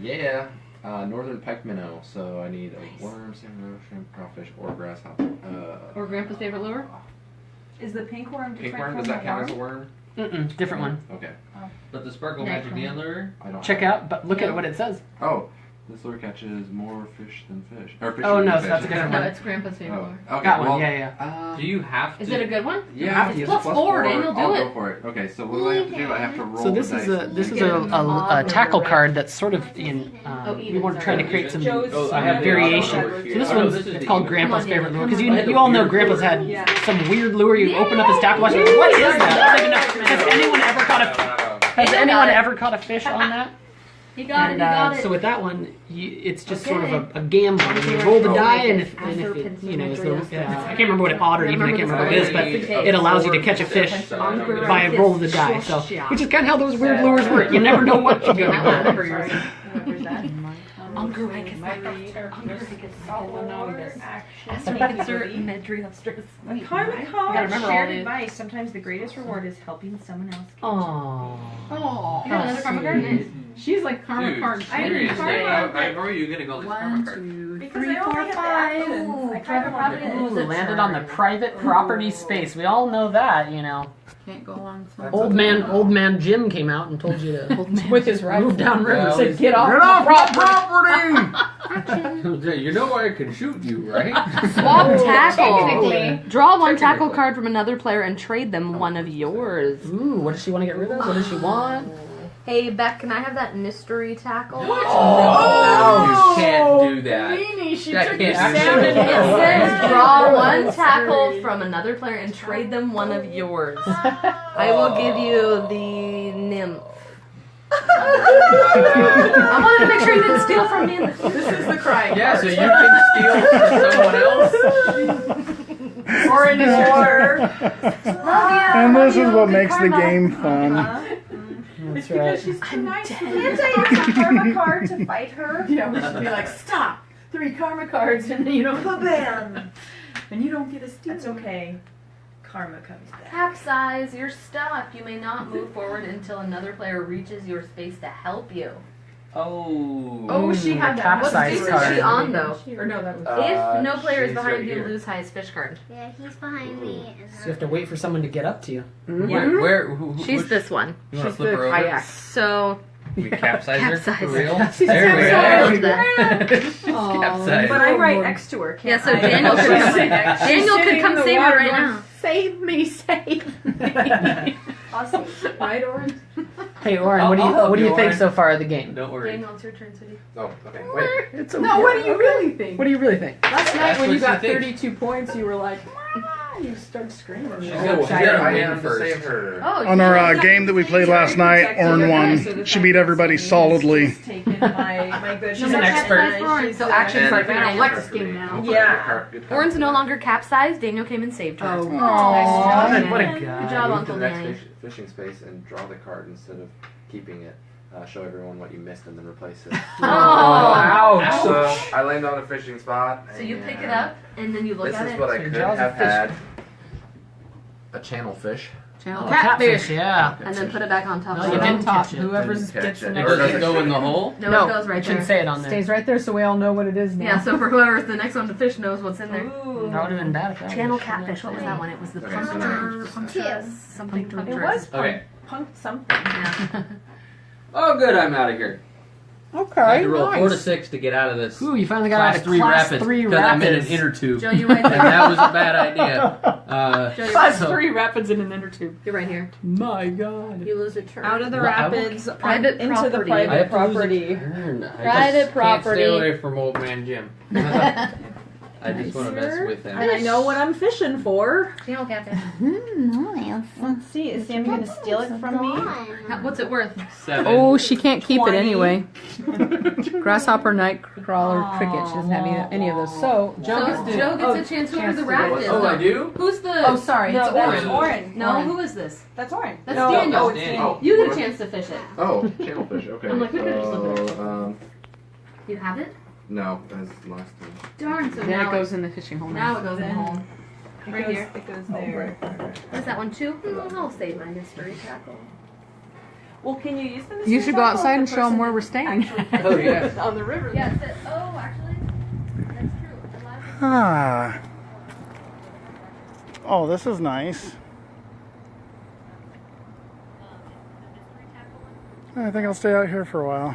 Yeah. Northern pike minnow. So I need a worm, salmon, shrimp, crawfish, or grasshopper. Or Grandpa's favorite lure. Is the pink worm different Pink worm, from does that the count as a worm? worm? Different one. Okay. But the sparkle magic beyond lure. I don't Check have out, but look at what it says. Oh, this lure catches more fish than fish. Or fish Oh, than no, fish. so that's a different No, one. it's Grandpa's favorite Oh, lure. okay. That one, well, yeah. Do you have to? Is it a good one? Yeah, It's it's plus 4, Daniel, do I'll it. go for it. Okay, so what do I have to do? I have to roll So this the is dice. a tackle card that's sort of in. We want to try to create some Joe's- Oh, I have the variation. other one over here. So this Oh, one's this is it's the called even Grandpa's one. favorite lure because I had you all the know weird Grandpa's lure. had Yeah. some weird lure. You open up his tackle box. What is that? I don't even know. Has anyone ever caught a? Has Daniel anyone got it. ever caught a fish on that? He got it. He And, got it. so with that one, it's just Okay. sort of a gamble. You roll the die, and if it, is the, I can't remember what it otter even. I can't remember what it is, but it allows you to catch a fish by a roll of the die. So, which is kind of how those weird lures work. You never know what you're That one, I gonna remember yours. Remembers that. Karma gotta card, remember all shared these. advice. Sometimes the greatest reward is helping someone else. Oh. Oh, You got another karma card? nice. She's like karma Dude, card. seriously, karma, how are you getting all these karma One, cards? two, Because three, I only four, have five. that. Ooh, I private kinda property. wanted Ooh, it. landed on the private property space. We all know that, you know. Can't go on. So Old man Jim came out and told you to With his rifle. move down river. Well, Said, get off Get my off property. my property! You know I can shoot you, right? Swap tackle. technically. Draw one tackle Technically. card from another player and trade them one of yours. Ooh, what does she want to get rid of? What does she want? Hey, Beck, can I have that mystery tackle? Oh, you can't do that. Meanie, she That took can't your be sound true. and It says hit draw one tackle from another player and trade them one of yours. I will give you the nymph. I wanted to make sure you didn't steal from me. This is the crying. Yeah, so you can steal from someone else. Or in his order. And this is what makes the game fun. It's because she's too nice. Can't I use a karma card to fight her? Yeah, we should be like, stop. 3 karma cards, and you don't Bam! and you don't get a steal. That's okay. Karma comes back. Capsize, you're stuck. You may not move forward until another player reaches your space to help you. Oh. Oh, she had the that. What capsize space Is card. she on though? Or no, that was. If no player is she's behind right you, here. lose highest fish card. Yeah, he's behind me. And So you have to wait for someone to get up to you. Where? Who, She's which, this one. You want to She's flip the her over? kayak. So We capsize her? Capsize. For real? She's There we capsized. go. She's capsized. But I'm right next to her. Can't Yeah, so I? Daniel could She's come, sitting next- Daniel could sitting come in the save her water right going, now. Save me, save me. I'll see. Right, Oren? Hey, Oren, I'll what do you help what do you you, think Oren. so far of the game? Don't worry. Daniel, it's your turn, sweetie. Oh, okay. Wait. It's No, what do you really think? What do you really think? Last night That's when what you got she thinks. 32 points, you were like, "Mama," you started screaming. She's Oh, got- she's here got I to am win to first. save her. Oh, On our game that we played last night, Orin won. She beat everybody solidly. She's taken my good. She's an expert. So action And- start Like an for Alex game now. Yeah. Oren's no longer capsized. Daniel came and saved her. Oh, Aw, Danny. what a Good guy. job, Move Uncle to the next Danny. fishing space and draw the card instead of keeping it. Show everyone what you missed and then replace it. Oh. Ouch. So I land on a fishing spot. So you pick it and up and then you look This at is it. what I So could draws a have fish. had. A channel fish. Channel Oh, catfish, yeah. and then put it back on top. No, of you it. didn't catch it. Whoever Didn't catch gets the it. next Or Or does does it go in the hole? No, No, it goes right it should there. say it on there. Stays right there so we all know what it is now. Yeah, so for whoever's the next one to fish knows what's in there. Ooh. That would have been bad if that Channel was- catfish. What was that one? It was the Okay, so puncture. Something It puncture. was Okay. punked something. Yeah. Oh, good. I'm out of here. I Okay, had to roll 4 to nice. 6 to get out of this Ooh, you finally got class out of 3 class rapids 3 because I'm in an rapids. inner tube. Joe, you right And there. that was a bad idea. Joe, you're Class right. So- 3 rapids in an inner tube. You're right here. My God. You lose a turn. Out of the Well, I will- rapids, Private into the property. I private have to lose a property. turn. I Private just can't property. stay away from old man Jim. I just want to mess with him. And I know what I'm fishing for. Channel catfish. Let's see, is Sammy gonna steal it from me? What's it worth? 7. Oh, she can't keep 20. it anyway. Grasshopper, night crawler, cricket. She doesn't have any of those. So Joe Joe gets a chance. Whoever the raft is. Oh, I do? Who's the? Oh, sorry. No, it's that's orange. Oren. No, Oren. who is this? That's Oren. That's No, Daniel. Oh, it's Danny. Danny. You get a chance to fish it. Oh, channel fish. Okay. I'm like, we could've just looked at So, You have it? no, that's last time. Darn. So Then now it goes in the fishing hole Now now. it goes in home. Right here. It goes there. What's that one too? I'll save my mystery tackle. Well, can you use them? You should go outside and show them where we're staying. Oh, yeah. on the river. Yeah. Oh, actually, that's true. Ah. Oh, this is nice. I think I'll stay out here for a while.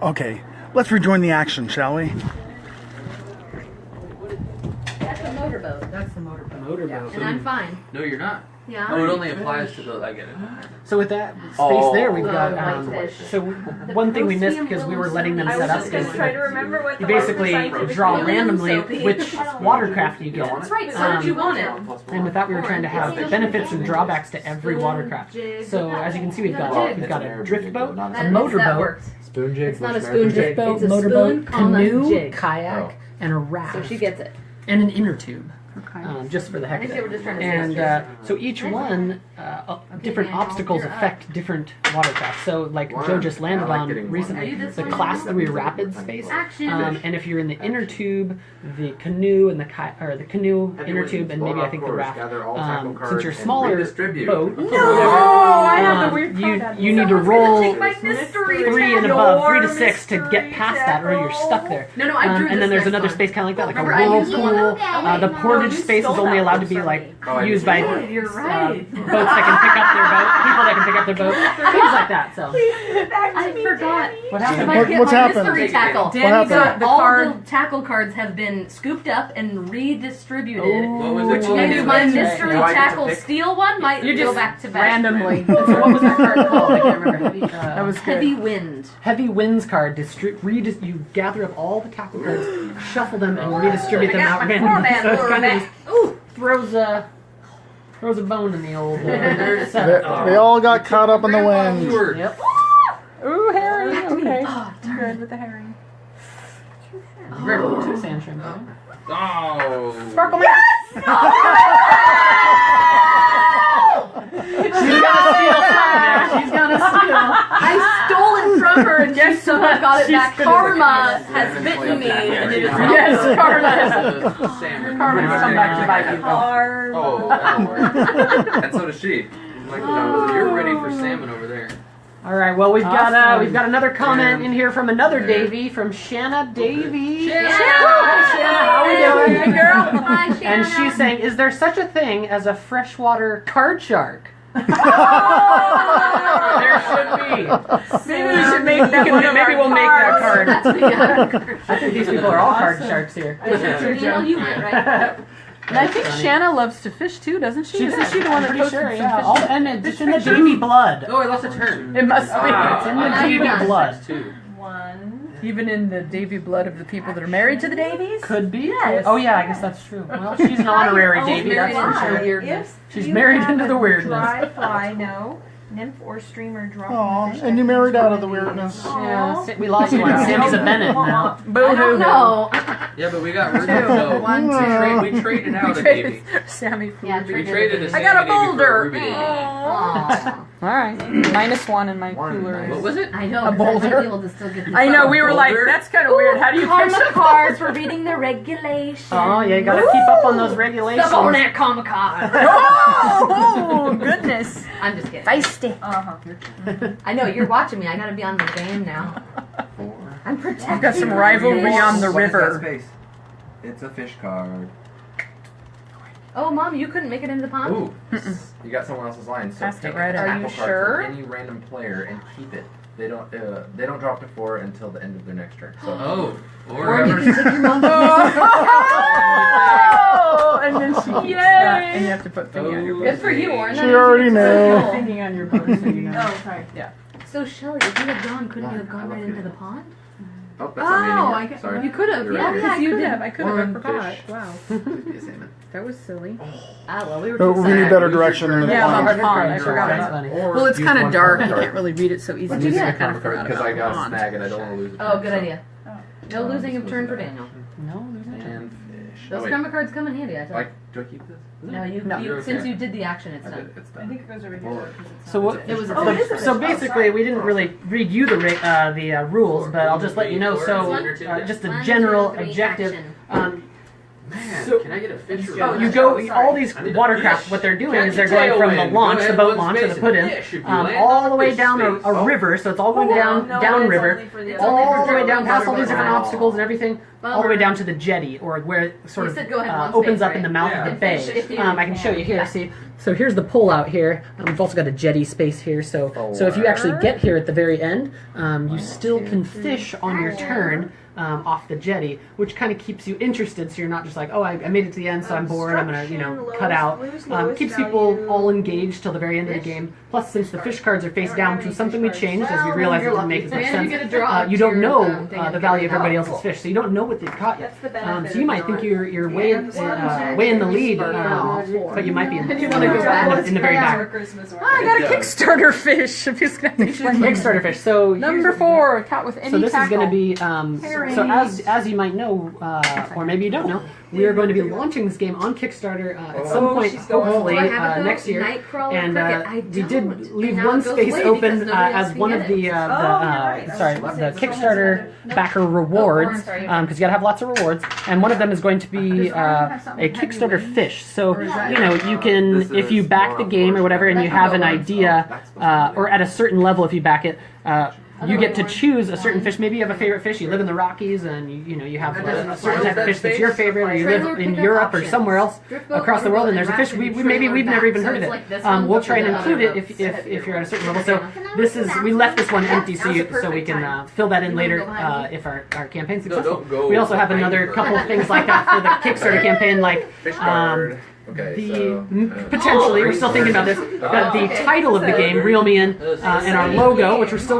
Okay, let's rejoin the action, shall we? That's a motorboat, That's the motorboat. and I'm fine. No, you're not. Yeah. Oh, it only applies to the. I get it. So with that space there, we've got. whitefish. So one thing we missed because we were letting them I set was up just going is to try to remember what you the word for basically scientific draw name is. randomly which watercraft you get. That's right, so did you want it? And with that, we were trying to have benefits and drawbacks to every watercraft. So as you can see, we've got a drift boat, a motorboat, Spoon jig. It's not a bush spoon magic. jig. It's a motorboat, spoon, comma, canoe, jig. kayak, Oh. and a raft. So she gets it. And an inner tube. Okay. Just for the I heck think of they were it. just trying to And so each one, different obstacles affect different watercraft. So like Joe just landed I like on getting recently, Are you this the one? Class 3 rapid space. Action. And if you're in the inner tube, the canoe and the canoe, inner tube, and maybe I think the raft. Since you're smaller boat, I have the weird you need to roll Take my mystery 3 and tag. above, 3 to 6 to get past that, or you're stuck there. No, I drew And then this there's next another one. space kind of like that, like Remember, a I used the one whirlpool. that- The portage you space is stole only that allowed to one be from like me. used by You're right. boats that can pick up their boat, people that can pick up their boat, things like that. So I forgot. what happened? What's my happened? mystery tackle. What happened? All the tackle cards have been scooped up and redistributed. What was Which it? means my mystery Do I get to tackle pick? steel one might You go just back to back. Randomly. So what was that card called? I can't remember. That was good. Heavy wind. Heavy winds card. You gather up all the tackle cards, shuffle them, and redistribute them out randomly. So it's kind of Ooh. throws a bone in the old They, setup. they all got caught up in the wind. Yep. Ooh, herring. Okay. I'm good with the herring. Two sand shrimp. Oh. Sparkle She's gonna steal something there. She's gonna steal. I stole it from her and she somehow got it she's back. gonna- Karma has bitten me and it is Yes, Karma. Salmon. Karma's come back to bite you. Oh, that'll work. And so does she. Like, no, you're ready for salmon over there. All right. Well, we've got Awesome. another comment Yeah. in here from another Yeah. Davy, from Shanna Davy. Shanna! Hi, Shanna. How are we doing? Hey, girl. Hi, Shanna. And she's saying, "Is there such a thing as a freshwater card shark?" There should be. Maybe we should make that one of Maybe our we'll make that card. Yeah. I think these people are all card sharks here. Danielle, you went, right? And I think Shanna loves to fish too, doesn't she? Isn't she the one that Pretty posted sure, some yeah. fish? All, and it's in the Davy blood. Oh, I lost a turn. It must be. It's in the Ah. Davy Nice. blood. Two. Even in the Davy blood of the people that are married to the Davies? Could be. Yes. Oh yeah, I guess that's true. Well, she's an honorary Davy, that's for sure. Weirdness. She's married into the weirdness. Dry fly, no. Nymph or streamer drop. Aw, and you married out of the weirdness. Yeah, we lost one. Sammy's a Bennett now. Boo hoo. No. Yeah, but we got Ruby, so One, we traded out a baby. Sammy for Yeah, Ruby. We traded a I got a Sammy Davy for a boulder. Ruby Davy. Aw. Alright. -1 in my One. cooler. What was it? I know. A 'cause I boulder. might be able to still get this. I know, we were like, Boulder? that's kind of weird. How do you catch Karma a cards. We're reading the regulations. Oh yeah, you gotta keep up on those regulations. Stop on that Karma card. Oh, goodness. I'm just kidding. Feisty. I know you're watching me. I gotta be on the game now. I'm protecting. I've got some rivalry on the What is that river. space? It's a fish card. Oh, Mom, you couldn't make it into the pond. Ooh, you got someone else's line. So Passed it take right a out. tackle Are you card sure? from any random player and keep it. They don't drop to 4 until the end of their next turn. So Oh, Or you or can take your mom's. Oh, and then she eats that, and you have to put thingy on your Good for you, Warren. She already knew. thingy on your boat, so you know. Oh, sorry. So, Shelly, if you had gone, couldn't you have gone right into the pond? oh, that's not me anymore. I Sorry. You could have, You're yeah. right. Yeah, You I could did. have. I could have. I One forgot. fish. Wow. Please be a salmon. That was silly. Ah, well, we were But too we need sad. better direction in the Yeah, pond. about the pond. I That's forgot about funny. Or Well, it's use kind of one dark. karma You card. can't really read it so easily. you So get? I kind of forgot Because about I got the a pond. snag and I don't want to lose it. Oh, good idea. No losing of turn for that. Daniel. No, there's no And fish. Those oh, wait. karma cards come in handy, I tell you. Do I keep this? No, you You're since okay. you did the action, it's I done. did. It's I done. think it goes over here. Well, 'cause it's So what? It was a Oh, it is a So fish. basically, we didn't really read you the rules, but I'll just let you know. So just a 1, general 2, 3, objective. action. man, So- can I get a fish? So you go all these I need a watercraft. fish. What they're doing Jack is they're your going tail from in. the Go launch, ahead, the boat one launch, or the space put and in, fish. If you land all on the a way fish down space- a river. So it's all going down No, down it's river, only for the It's only all for the way down Joe past all Rogan. these different Wow. obstacles and everything, all the way Bummer. down to the jetty, or where it sort You of said go ahead one opens space, up in the right? mouth Yeah. of the bay. If you I can show you here. See, so here's the pull out here. We've also got a jetty space here. So if you actually get here at the very end, you still can fish on your turn. off the jetty, which kind of keeps you interested. So you're not just like, oh, I made it to the end, so I'm bored. I'm gonna cut out. Keeps people all engaged till the very end of the game. Plus, since the fish cards are face down, which was something we changed as we realized it didn't make as much sense. You don't know the value of everybody else's fish, so you don't know what they've caught yet. So you might think you're way in the lead, but you might be in the very back. I got a Kickstarter fish. I'm just gonna Kickstarter fish. So Number 4, caught with any so this tackle. is going to be so as you might know, or maybe you don't know, we are going to be launching this game on Kickstarter at some point, hopefully next year. And we did leave one space open as one of the Kickstarter backer rewards, because you got to have lots of rewards. And one of them is going to be a Kickstarter fish. So you can, if you back the game or whatever, and you have an idea, or at a certain level, if you back it. You get to choose a certain fish. Maybe you have a favorite fish. You live in the Rockies, and you have a certain type of fish that's your favorite, or you live in Europe or somewhere else across the world, and there's a fish we've never even heard of it. We'll try and include it if you're at a certain level. So we left this one empty so we can fill that in later if our campaign's successful. We also have another couple of things like that for the Kickstarter campaign, like. Potentially, we're still thinking about this. But the title of the game, Reel Me In, and our logo, which we're still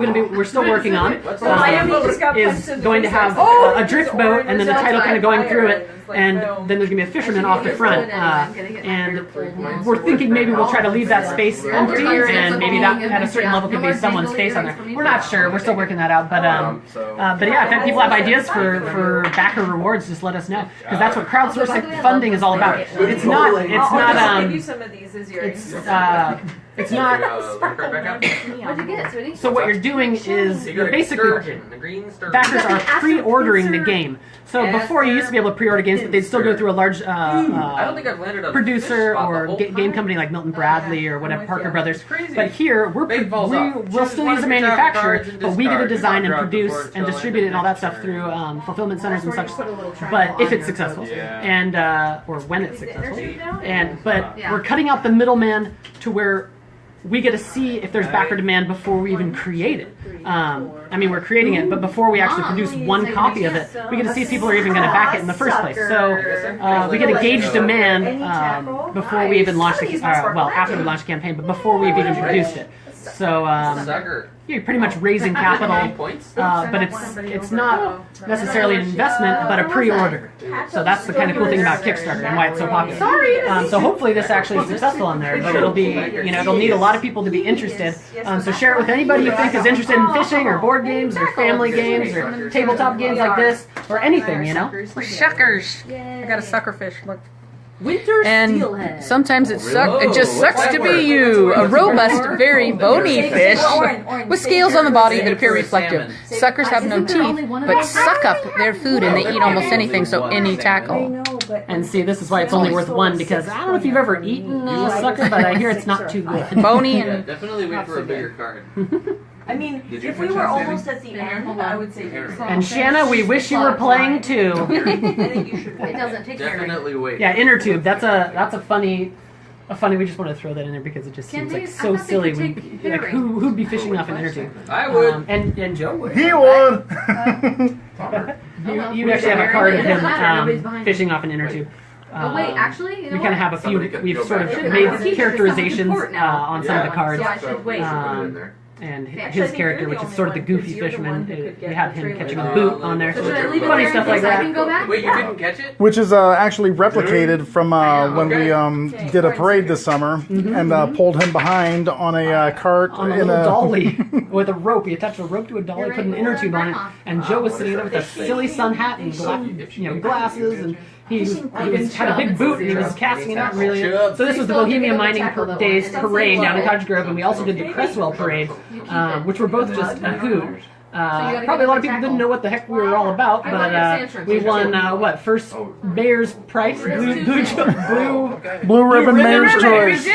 working on, is going to have a drift boat, and then the title kind of going through it, and then there's going to be a fisherman off the front. And we're thinking maybe we'll try to leave that space empty, and maybe that at a certain level could be someone's face on there. We're not sure. We're still working that out. But yeah, if people have ideas for backer rewards, just let us know, because that's what crowdsourcing funding is all about. It's not. Give you some of these as your It's not. What'd you get, sweetie? So what you're doing is you're basically backers are pre-ordering the game. So before you used to be able to pre-order games, but they'd still go through a large I don't think I've landed on producer or game company like Milton Bradley or whatever, Parker Brothers. But here we'll still use a manufacturer, but we get to design and produce and distribute it and all that stuff through fulfillment centers and such. But if it's successful, and or when it's successful, but we're cutting out the middleman to where we get to see if there's backer demand before we even create it. I mean, we're creating it, but before we actually produce one copy of it, we get to see if people are even going to back it in the first place. So we get to gauge demand before we even launch the after we launch the campaign, but before we've even produced it. So you're pretty much raising capital, but it's not necessarily an investment, but a pre-order. So that's the kind of cool thing about Kickstarter and why it's so popular. So hopefully this actually is successful on there, but it'll be, it'll need a lot of people to be interested. So share it with anybody you think is interested in fishing or board games or family games or tabletop games like this or anything, Suckers. I got a sucker fish. Look. Winter And steelhead. sometimes it just sucks to be you. A robust, very bony fish with scales on the body that appear reflective. Suckers have no teeth, but suck up their food and they eat almost anything, so any tackle. And see, this is why it's only worth one, because I don't know if you've ever eaten a sucker, but I hear it's not too good. Bony Yeah, and definitely wait for a bigger card. I mean, if we were almost at the end, I would say And Shanna, we wish you were playing too. I think you should It doesn't take care of it. Definitely wait. Yeah, inner tube. That's a funny. We just want to throw that in there because it just Can seems they- like I so thought they silly. could take Like herring. who'd be fishing off an inner tube? I would. And Joe would. He would. You actually have a card of It doesn't matter, nobody's him behind fishing off an inner tube. Oh wait, actually, you know we kind of have a few. We've sort of made characterizations on some of the cards. Yeah, I should wait. And Actually, I his think character, you're the which is only sort of the one, goofy 'cause you're the one fisherman, who could get we have the him trailer. catching a boot on there. So should I leave it Funny there stuff in like case I that. can go back? Wait, you didn't catch it? Which is actually replicated from when we did a parade this summer and pulled him behind on a cart On a in little a dolly with a rope. You attached a rope to a dolly, You're put an right, inner tube on it, grandma. and Joe was sitting there with a silly sun hat and glasses, and he had a big boot and he was casting it out and reeling it. So this was the Bohemian Mining Days parade down in Cottage Grove, and we also did the Cresswell parade, which were both just a hoot. Probably a lot of people didn't know what the heck we were all about, but we won first Mayor's Prize, blue Blue Ribbon Mayor's Choice. He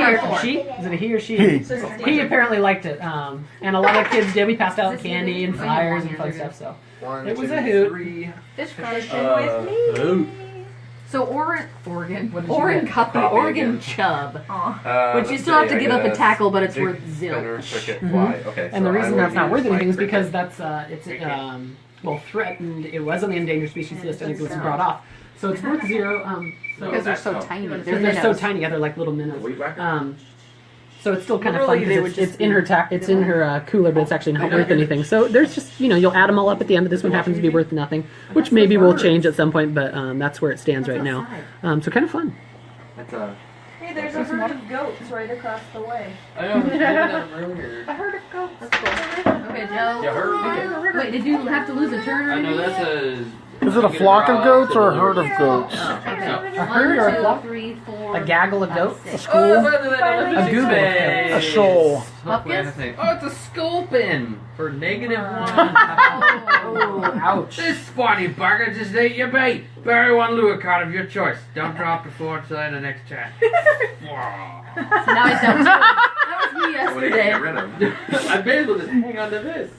or she? Is it a he or she? He apparently liked it, and a lot of kids did. We passed out candy and flyers and fun stuff. So it was a hoot. Fish card. with me. So Oren What did you got get? the Oregon chub, which you still have to give up a tackle, but it's worth zilch. Okay, And the reason that's not worth anything is because that's well, threatened. It was on the endangered species list, and it was brought off. So it's worth 0. Because they're so tiny. They're so tiny. Yeah, they're like little minnows. So it's still kind of fun because it's in her it's in her cooler, but it's actually not worth anything. So there's just you'll add them all up at the end, but this one happens to be worth nothing, which maybe will change at some point. But that's where it stands right now. So kind of fun. Hey, there's a herd of goats right across the way. I know. I was looking at them earlier. A herd of goats. That's cool. Okay, Joe. You heard? Wait, did you have to lose a turn or I know anything? that's a. Is it a flock of goats or a herd of goats? Okay. A herd or a flock? 1, 2, 3, 4. A gaggle of goats? A school? A goobel. A shoal. Pumpkins? Oh, it's a sculpin for -1. Oh, ouch. This spawny bugger just ate your bait. Bury one lure card of your choice. Don't drop before it's the next chat. Now he's done. That was me yesterday. I've been able to hang on to this.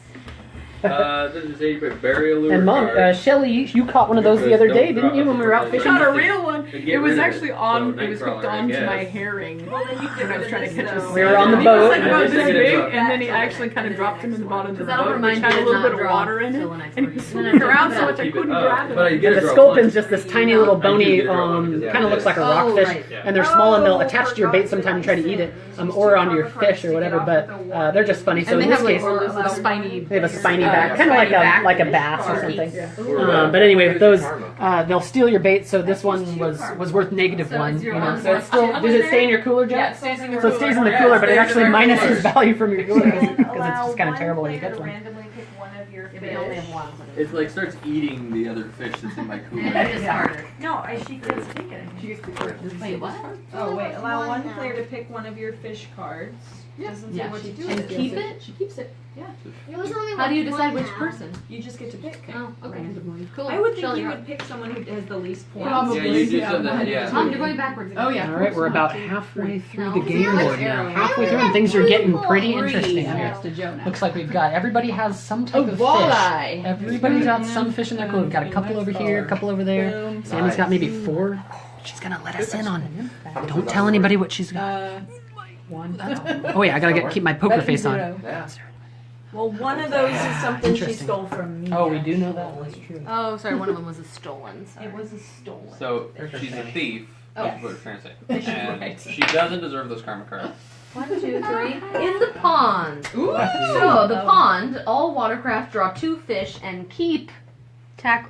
This is a bury a lure And Mom, card. Shelly, you caught one of those the other day, didn't you, when we were out fishing? Not a real one. Get It was rid of actually on. So It was hooked Nightcrawler, I onto guess. my herring when I was trying to catch a We were on the He boat. was like about this Yeah. big, and then he actually kind of dropped him in the bottom of the That'll boat, which remind had you a to little not bit of draw water in it, till the next and one. he was swimming around so much I couldn't grab But I him. get The a draw sculpin's once. just this tiny little bony, draw one because kind of looks like a rockfish, right. and they're small and they'll attach to your bait sometime and try to eat it, or onto your fish or whatever. But they're just funny. So And in they this have case, like spiny. they have a spiny back, kind of like a bass or something. Yeah. But anyway, with those, they'll steal your bait. So this one was worth -1. So it's still. Does it stay in your cooler, Jeff? Yeah, it stays in your So it stays in the cooler, but it actually minuses value from your cooler because it's just kind of terrible when you catch one. Randomly pick one of your Yeah, but you only fish. have one. It like starts eating the other fish that's in my cooler. Yeah, just harder. No, she gets to pick it. Wait, what? Oh wait, allow One one now. player to pick one of your fish cards. Doesn't say Yeah, what to do And with it. keep it? She keeps it. There was only How do you one decide which now. person? You just get to pick. Oh, okay. Cool. I would think Shelley, you you're would pick someone who has the least points. Probably. Yeah, you do something. Yeah. up. Tom, you're going backwards again. Oh yeah. All right, we're about halfway through the No. game board now. Arrow. Halfway through, and things are getting pretty interesting here. Next to Joe now. Looks like we've got everybody has some type of fish. walleye. Everybody's got some fish in their cooler. We've got a couple over here, a couple over there. Boom. Sammy's got maybe 4. She's gonna let us in on it. Don't tell anybody what she's got. One. Oh yeah, I gotta keep my poker face on. Yeah. Well, one of those is something she Interesting. stole from me. Oh, we do know that. That's true. Oh, sorry, one of them was a stolen. Sorry. It was a stolen. So she's a thief. That's what I'm trying to say. And Right. she doesn't deserve those karma cards. 1, 2, 3. In the pond. Ooh. So the pond, all watercraft draw 2 fish and keep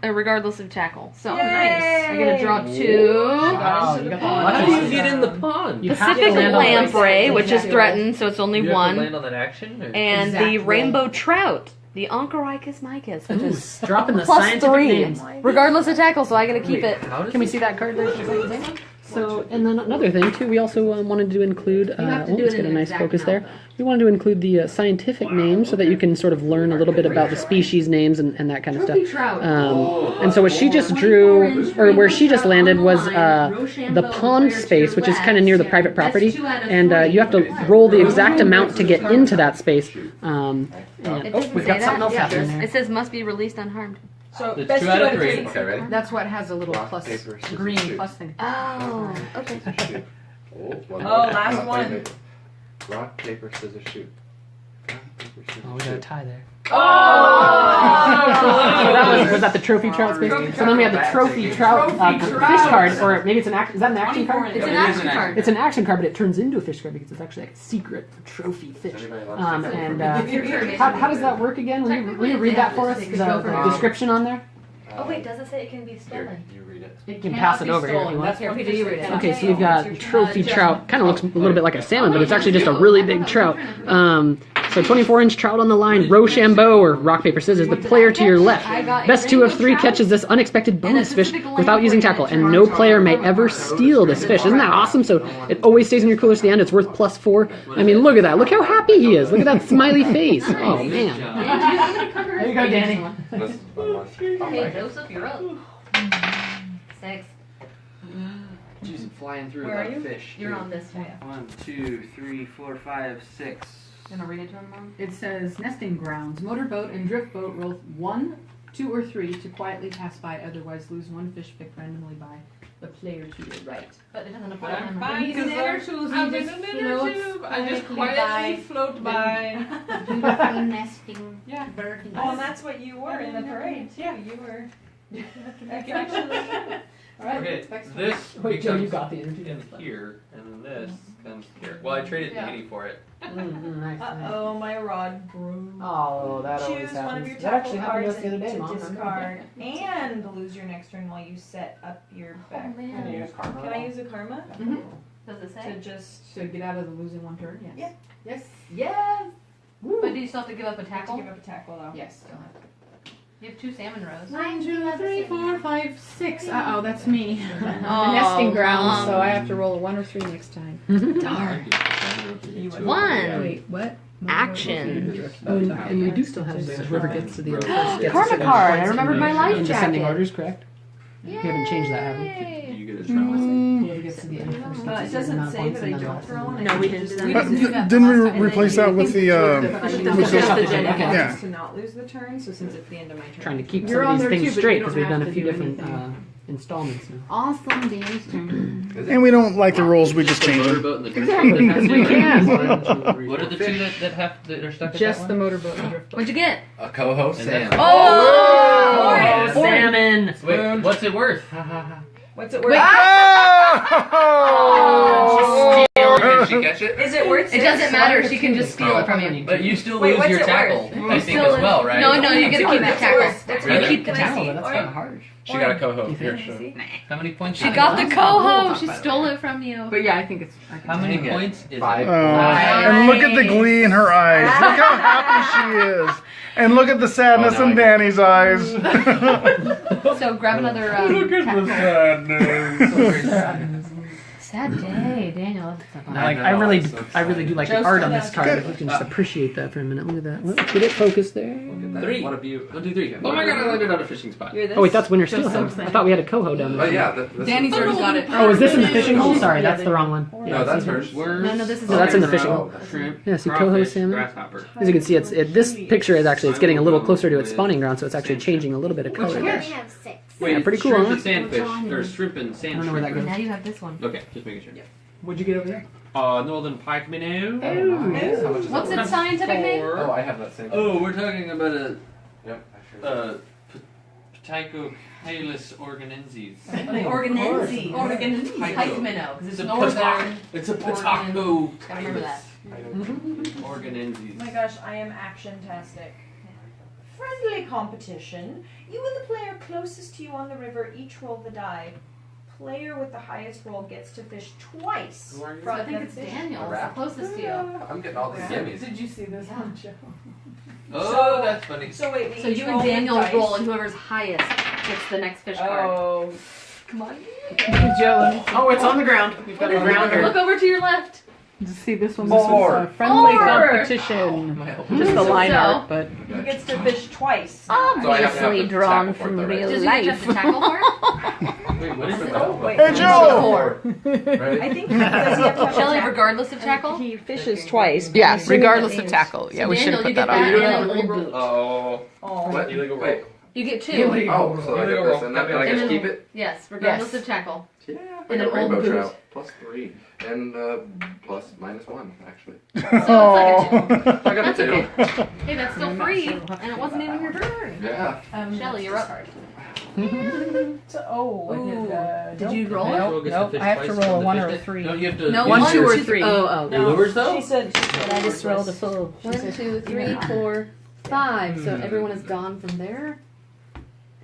regardless of tackle. So Yay! I'm gonna draw 2. Wow, you got the How lucky do you ones. get in the pond? You have to Pacific land on the lamprey, which is Exactly. threatened, so it's only You have to 1. land on that action? Or? And Exact the roll. rainbow trout, the Oncorhynchus micus, which Ooh, is dropping the plus scientific 3. names. Regardless of tackle, so I gotta keep it. How does Can we see that card there? So, and then another thing too, we also wanted to include. have to do Let's it get in a an nice exact focus there. amount, We wanted to include the scientific names so that you can sort of learn a little bit about the species names and that kind of stuff. Trophy trout. And so what she just drew, or where she just landed, was the pond space, which is kind of near the private property, and you have to roll the exact amount to get into that space. And, It oh, doesn't we've say got something that. else happening there. It says must be released unharmed. So It's best 2 out of 3. 3. Okay, ready? That's what has a little Rock, plus paper, scissors, green shoot. plus thing. Oh, okay. Shoot. One Oh, more. last Rock, one. paper. Rock, paper, scissors, shoot. Rock, paper, scissors, Oh, we got a shoot. tie there. Oh! So that was that the trophy trout space? So then we have the trophy trout fish card, or maybe it's an action. Is that an action card? It's an Yeah, it is action an card. It's an action card, but it turns into a fish card because it's actually like a secret trophy fish. And how does that work again? Will you read that for us? The description on there? Oh wait, does it say it can be Here, stolen? you read it. You can pass it over here if you want. That's what Here, you read it. Okay, so we've got trophy trout. Kind of looks a little bit like a salmon, but it's actually just a really big trout. So 24-inch trout on the line, Rochambeau or rock, paper, scissors, the player to your left. Best 2 of 3 catches this unexpected bonus fish without using tackle, and no player may ever steal this fish. Isn't that awesome? So it always stays in your cooler to the end. It's worth +4. I mean, look at that. Look how happy he is. Look at that smiley face. Oh, man. There you go, Danny. This one was- Okay, Joseph, you're up. 6. Jeez, I'm flying through Where are that you? fish. You're dude. on this one. 1, 2, 3, 4, 5, 6. You gonna read it to him, Mom? It says nesting grounds. Motorboat and drift boat roll 1, 2, or 3 to quietly pass by. Otherwise, lose 1 fish picked randomly by the player to your right. But it doesn't apply But to I'm him. fine He's an because inner tube. I'm He in just an floats inner tube. I just quietly quietly by. float by. Beautiful nesting Yeah. bird. Oh, and that's what you were in the parade too. Yeah. You were. That's actually. Alright, Okay, next one. this Wait, Joe, you becomes got the inner tube. in here, and then this comes here. Well, I traded Danny for it. Nice. Oh, my rod broke. Oh, that always Choose one of happens. your That actually tackle happened to cards us the other day, to Mom. discard and lose your next turn while you set up your back. man. Can you use karma? Can I use a karma Does it to say? just To get out of the losing one turn? Yes. Yeah. Yes. Yes. Woo. But do you still have to give up a to tackle? give up a tackle though? Yes. Still have to. You have 2 salmon rows. 1, 2, 3, 4, 5, 6. Uh oh, that's me. Oh, Nesting ground, Mom. so I have to roll a 1 or 3 next time. Darn. One. Wait, what? Action. And we do still have whoever gets to the end first gets Karma a certain card. points I remembered in my life in descending jacket. orders, correct? We haven't changed that, have we? Yay. You get a trauma. Whoever gets to the end first It gets a certain doesn't amount of say points, that and I then don't I'll- throw one. No, we didn't do that. We didn't do that Didn't we last time. replace that with the? Yeah. To not lose the turn, so since it's the end of my turn. Trying to keep You're some on of these there things too, but straight you because don't we've done a have few to do different anything. installments now. Awesome, Danny's turn. And we don't like the rules. We just change them. Motorboat and the Exactly, because we can. What are the two that have that are stuck at Just that the one? motorboat and drift boat. What'd you get? A co-host, And then- Sam. Oh! Salmon! Wait, what's it worth? What's it worth? Can she catch it? Is it worth It doesn't matter. She can just steal it from you. But you still Wait, lose what's your it tackle, worth? I think, as well, right? No, you get to keep the tackle. Really? You keep the Can I tackle. see? That's kind of harsh. She got a co-host. You Here, think? so. How many points? She is got it? the coho. She stole it from you. But yeah, I think it's. How many Dang it. points is 5. it? And look at the glee in her eyes. Look how happy she is. And look at the sadness Oh, no, in I Danny's eyes. So grab another. sadness. Sad day, Daniel. I really do like the art on this card. If we can just appreciate that for a minute. Look at that. Look, get it focused there. 3. What a view. 1, 2, 3. Oh my god, I landed on a fishing spot. You're this. Oh wait, that's Winter Steelhead. I thought we had a coho down there. Oh yeah, this Danny's is, already got it. Oh, is this in the fishing hole? Sorry, that's the wrong one. no, that's hers. No, this is. No, that's in the fishing hole. Shrimp, Yeah, see, coho crawfish, salmon. grasshopper. As you can see, this picture is actually it's little closer to its spawning ground, so it's actually changing a little bit of color We there. only have 6. Wait, Yeah, pretty cool, shrimp huh? and sandfish. Or shrimp and sand I don't know where that shrimp. goes. Now you have this one. Okay, just making sure. What'd you get over there? Northern pike minnow. How much is What's that? its scientific name? Oh, I have that same. Oh, we're talking about a Yep, I sure. Ptychohalus organensis. Organensis. Organensis. Pike minnow, because it's northern. It's a Oregon. ptaco. Gotta remember that. Organensis. Oh my gosh, I am action-tastic. Friendly competition. You and the player closest to you on the river each roll the die. Player with the highest roll gets to fish twice. Who are you? So I think it's Daniel. It's the closest to you. I'm getting all these yummies. Did you see this one, Joe? Oh, that's funny. So wait, we So each you roll and the Daniel dice. roll, and whoever's highest gets the next fish card. Oh. Come on. Joe, Oh, it's on the ground. We've got a grounder. Look over to your left. just see this one. Four. This was a friendly Four. competition. Just the line So- art, but Who gets to fish twice? So I have to have Obviously the drawn tackle for it, from though, right? real Does he have to life. tackle for it? Wait, what is it? Oh, wait. Hey, Joe! Right? I think because you have to have Shelley, a tackle. regardless of tackle? He fishes twice. yeah, Assuming regardless that of means- tackle. Yeah, So we should Daniel, have you put get that that on. and an old boot. Oh. Oh. What? Illegal Wait. You get 2. Oh, so I get this, and then I just keep it? Yes, regardless Yes. of tackle. Yeah. And I an got old rainbow boot. trout. Plus 3. And plus -1, actually. Oh. I got a 2. Hey, that's still free, and it wasn't even your turn. Yeah. Shelley, you're up. Did you roll? Nope, I have to roll a 1 or a 3. No, you have to. No, 1, 2, or two, 3. Oh, The lures though? She said I just rolled a full. 1, 2, 3, 4, 5. So everyone is gone from there.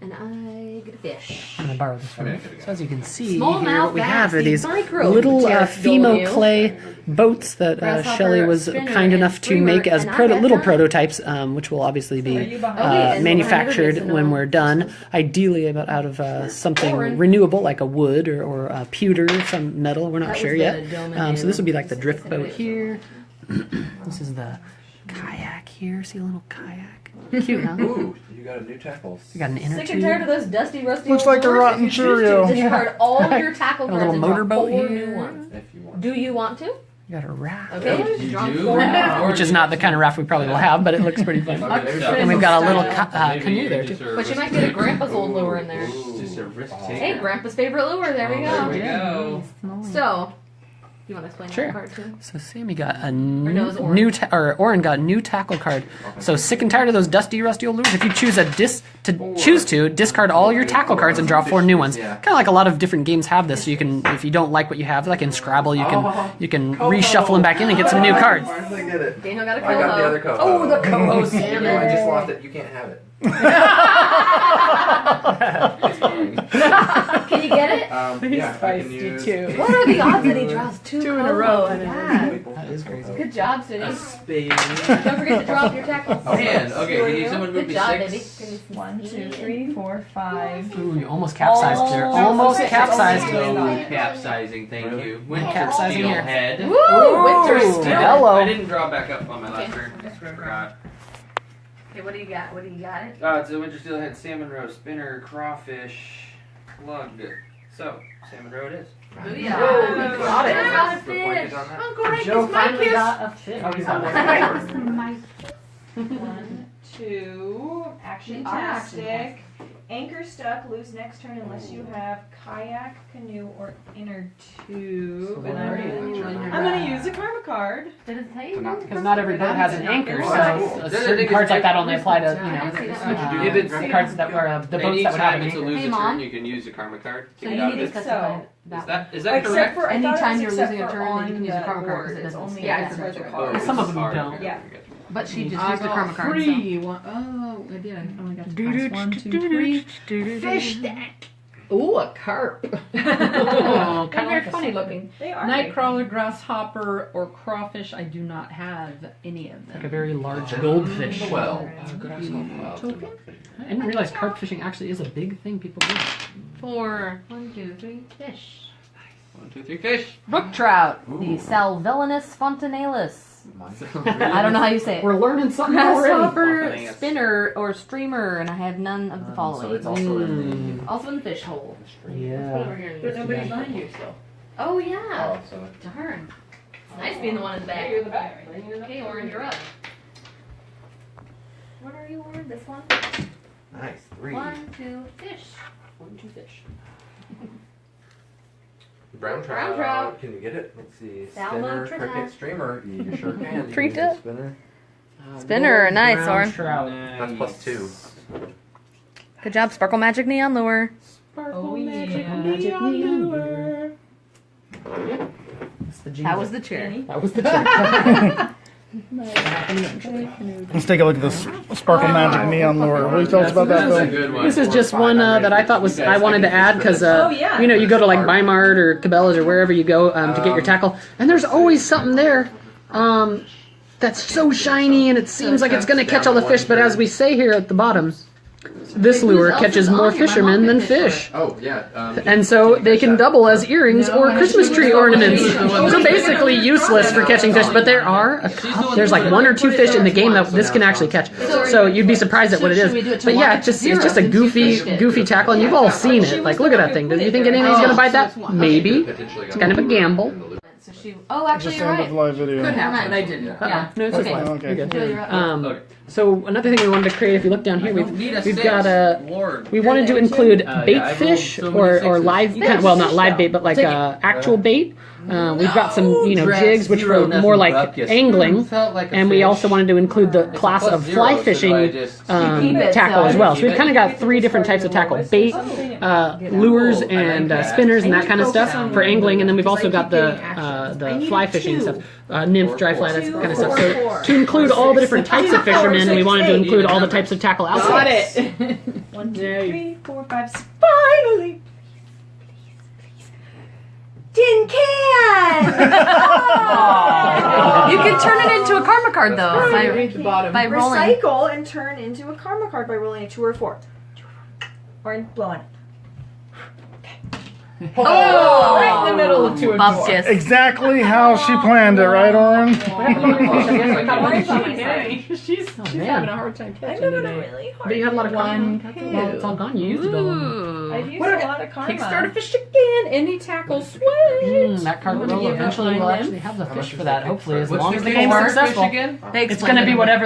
And I get a fish. I'm gonna borrow this one. So as you can see Smallmouth here, what we have bass, are these micro little pterodactyl. Fimo clay boats that Grasshopper, Shelley was spinner, kind enough to streamer, make as and I bet little that- prototypes, which will obviously Are be you behind? and manufactured we'll have when it we're done. Ideally, out of something Foreign. renewable like a wood or pewter, some metal. We're not That sure was yet. the dome So this would be like the and drift do. boat here. This is the kayak here. See a little kayak? Cute, huh? Ooh, you got a new tackle. We got an inner Sick and tired of tube. those dusty, rusty Looks old like a lures. rotten If you choose to Cheerio. discard all your tackle A cards little and draw motorboat 4 here. new ones. If you want. Do you want to? We got a raft. Okay. You Drawn do? 4 now. Which is not the kind of raft we probably will have, but it looks pretty fun. And we've got a little canoe there too. But you might get a Grandpa's old lure in there. Just a risk taker. Hey, Grandpa's favorite lure. There we There we go. go. So, you want to explain Sure. that part too? So Sammy got a no, it was Oren. new Oren got a new tackle card. So sick and tired of those dusty, rusty old lures. If you choose to discard all your tackle cards and draw 4 new ones. Yeah. Kind of like a lot of different games have this. So you can, if you don't like what you have, like in Scrabble, you can reshuffle them back in and get some new cards. Why did I get it? Daniel got a I got the other Coho. co. Oh, the Coho I Salmon. just lost it. You can't have it. It's fine. Can you get it? Yeah, I can use. What are the odds that he draws 2 2 in a row. Yeah. That is crazy. Good job, City. A spade. Don't forget to drop your tackles. Man, okay, can you someone move Good to job, 6? baby. 1, 2, 3, 4, 5. Ooh, you almost capsized there. Almost capsized. Oh, capsizing, thank you. Winter Capsizing here. steelhead. Woo! Winter Ooh, still. hello. I didn't draw back up on my last turn. Forgot. Okay, what do you got? What do you got? It's a winter steelhead, salmon roe, spinner, crawfish, plug. So, salmon roe it is. Booyah. Got it. Got a The point fish. is on that? Uncle Rick Joe is my finally kiss. got a fish. Oh, he's got one. 1, 2. Action-tastic. Anchor stuck. Lose next turn unless you have kayak, canoe, or inner tube. And I'm going to use a karma card. Did it tell you? Because not every boat has an anchor, so Cool. certain cards like that only apply to, If it's the cards that were the boats that would have Anytime an it's a anchor. lose Hey, a Mom. turn, you can use a karma card to So get you out need of to it. specify Is that. that Except correct? for, I thought it Anytime was you're except losing a for turn, then you on can use a the karma card board. because it It's doesn't only yeah, against it's other right. cards. Some of them Are- don't. okay, Yeah. I get you. But she just I used the got karma card. 3. Oh, I did. I only got to pass 1, 2, 3. Fish stack. Ooh, a carp. Oh, They're kind of very like funny looking. They are. Nightcrawler, grasshopper, or crawfish. I do not have any of like a them. very large goldfish. Well, I didn't realize carp fishing actually is a big thing people do. 4. 1, 2, 3. Fish. 1, 2, 3, fish. Brook trout. Ooh. The Salvelinus fontanalis. mine. I don't know how you say it. We're learning something already. Grasshopper, Fontanus. spinner, or streamer, and I have none of the So following. it's also in the Also in the fish hole. Yeah. Over here in But the- nobody's behind you, so. Oh yeah. Oh, so Darn. Nice being the one in the back. You're the back. Okay, Oren, you're up. What are you, Oren? This one? nice. 3. 1, 2, fish. 1, 2 fish. Brown trout. Brown trout. Can you get it? Let's see. Salvo Spinner, trout. cricket, streamer. You sure can. You can Treat use a it. Spinner. Spinner, nice, brown Oren. trout. That's +2. Good job, Sparkle Magic Neon Lure. Oh, yeah. Magic neon lure. That's the That was the chair. That was the trick. Let's take a look at this Sparkle Magic Neon Lure. What do you tell us about that, That's a Phil? good one. This is just one that I thought was I wanted to add because yeah. you know you go to like Weimar or Cabela's or wherever you go to get your tackle, and there's always something there that's so shiny and it seems like it's going to catch all the fish. But as we say here at the bottom, this lure catches more fishermen than fish. Oh, yeah. And so they can double as earrings or Christmas tree ornaments. So basically useless for catching fish, but there are a couple, there's like 1 or 2 fish in the game that this can actually catch. So you'd be surprised at what it is. But yeah, it's just a goofy tackle, and you've all seen it. Like, look at that thing. Do you think anybody's gonna bite that? Maybe. It's kind of a gamble. So she. Oh, actually, Just you're end of right. live video. Could have, but I didn't. Yeah. No, it's Okay. okay. Okay. You're good. Julie, you're up. Okay. So another thing we wanted to create, if you look down here, we've got a. Lord. We wanted to include yeah, bait I've fish rolled so many or sixes. live, kind of, well, not live bait, but like actual bait. We've got some, Draft jigs which zero, were nothing more like buck, yes. angling, Felt like a and we fish. also wanted to include the It's a class of +0, fly so fishing do I just keep it, tackle so as well. So keep we've it? kind of got 3 different types of tackle: bait, lures, and spinners, and that kind of stuff for angling. And then we've also got the fly fishing stuff, nymph, dry fly, that kind of stuff. So to include all the different types of fishermen, we wanted to include all the types of tackle Got outside. it. 1, 2, 3, 4, 5. Finally! Tin can! You can turn it into a karma card though Read the bottom. by rolling. Recycle and turn into a karma card by rolling a 2 or 4. Or blowing it. Oh, right in the middle of 2 and 4. Bupkis. Exactly how she planned it, right, Oren? She's having a hard time I'm catching having a today. really hard But you had a lot of One, karma. two. Well, it's all gone. You used it all. Ooh. I've used What a lot of karma. Kickstarter fish again. Any tackle switch. That card What do will you eventually find will him? actually have the fish for that. Hopefully, as What's long the as the game game's for successful. fish again? They It's going to explained be it. whatever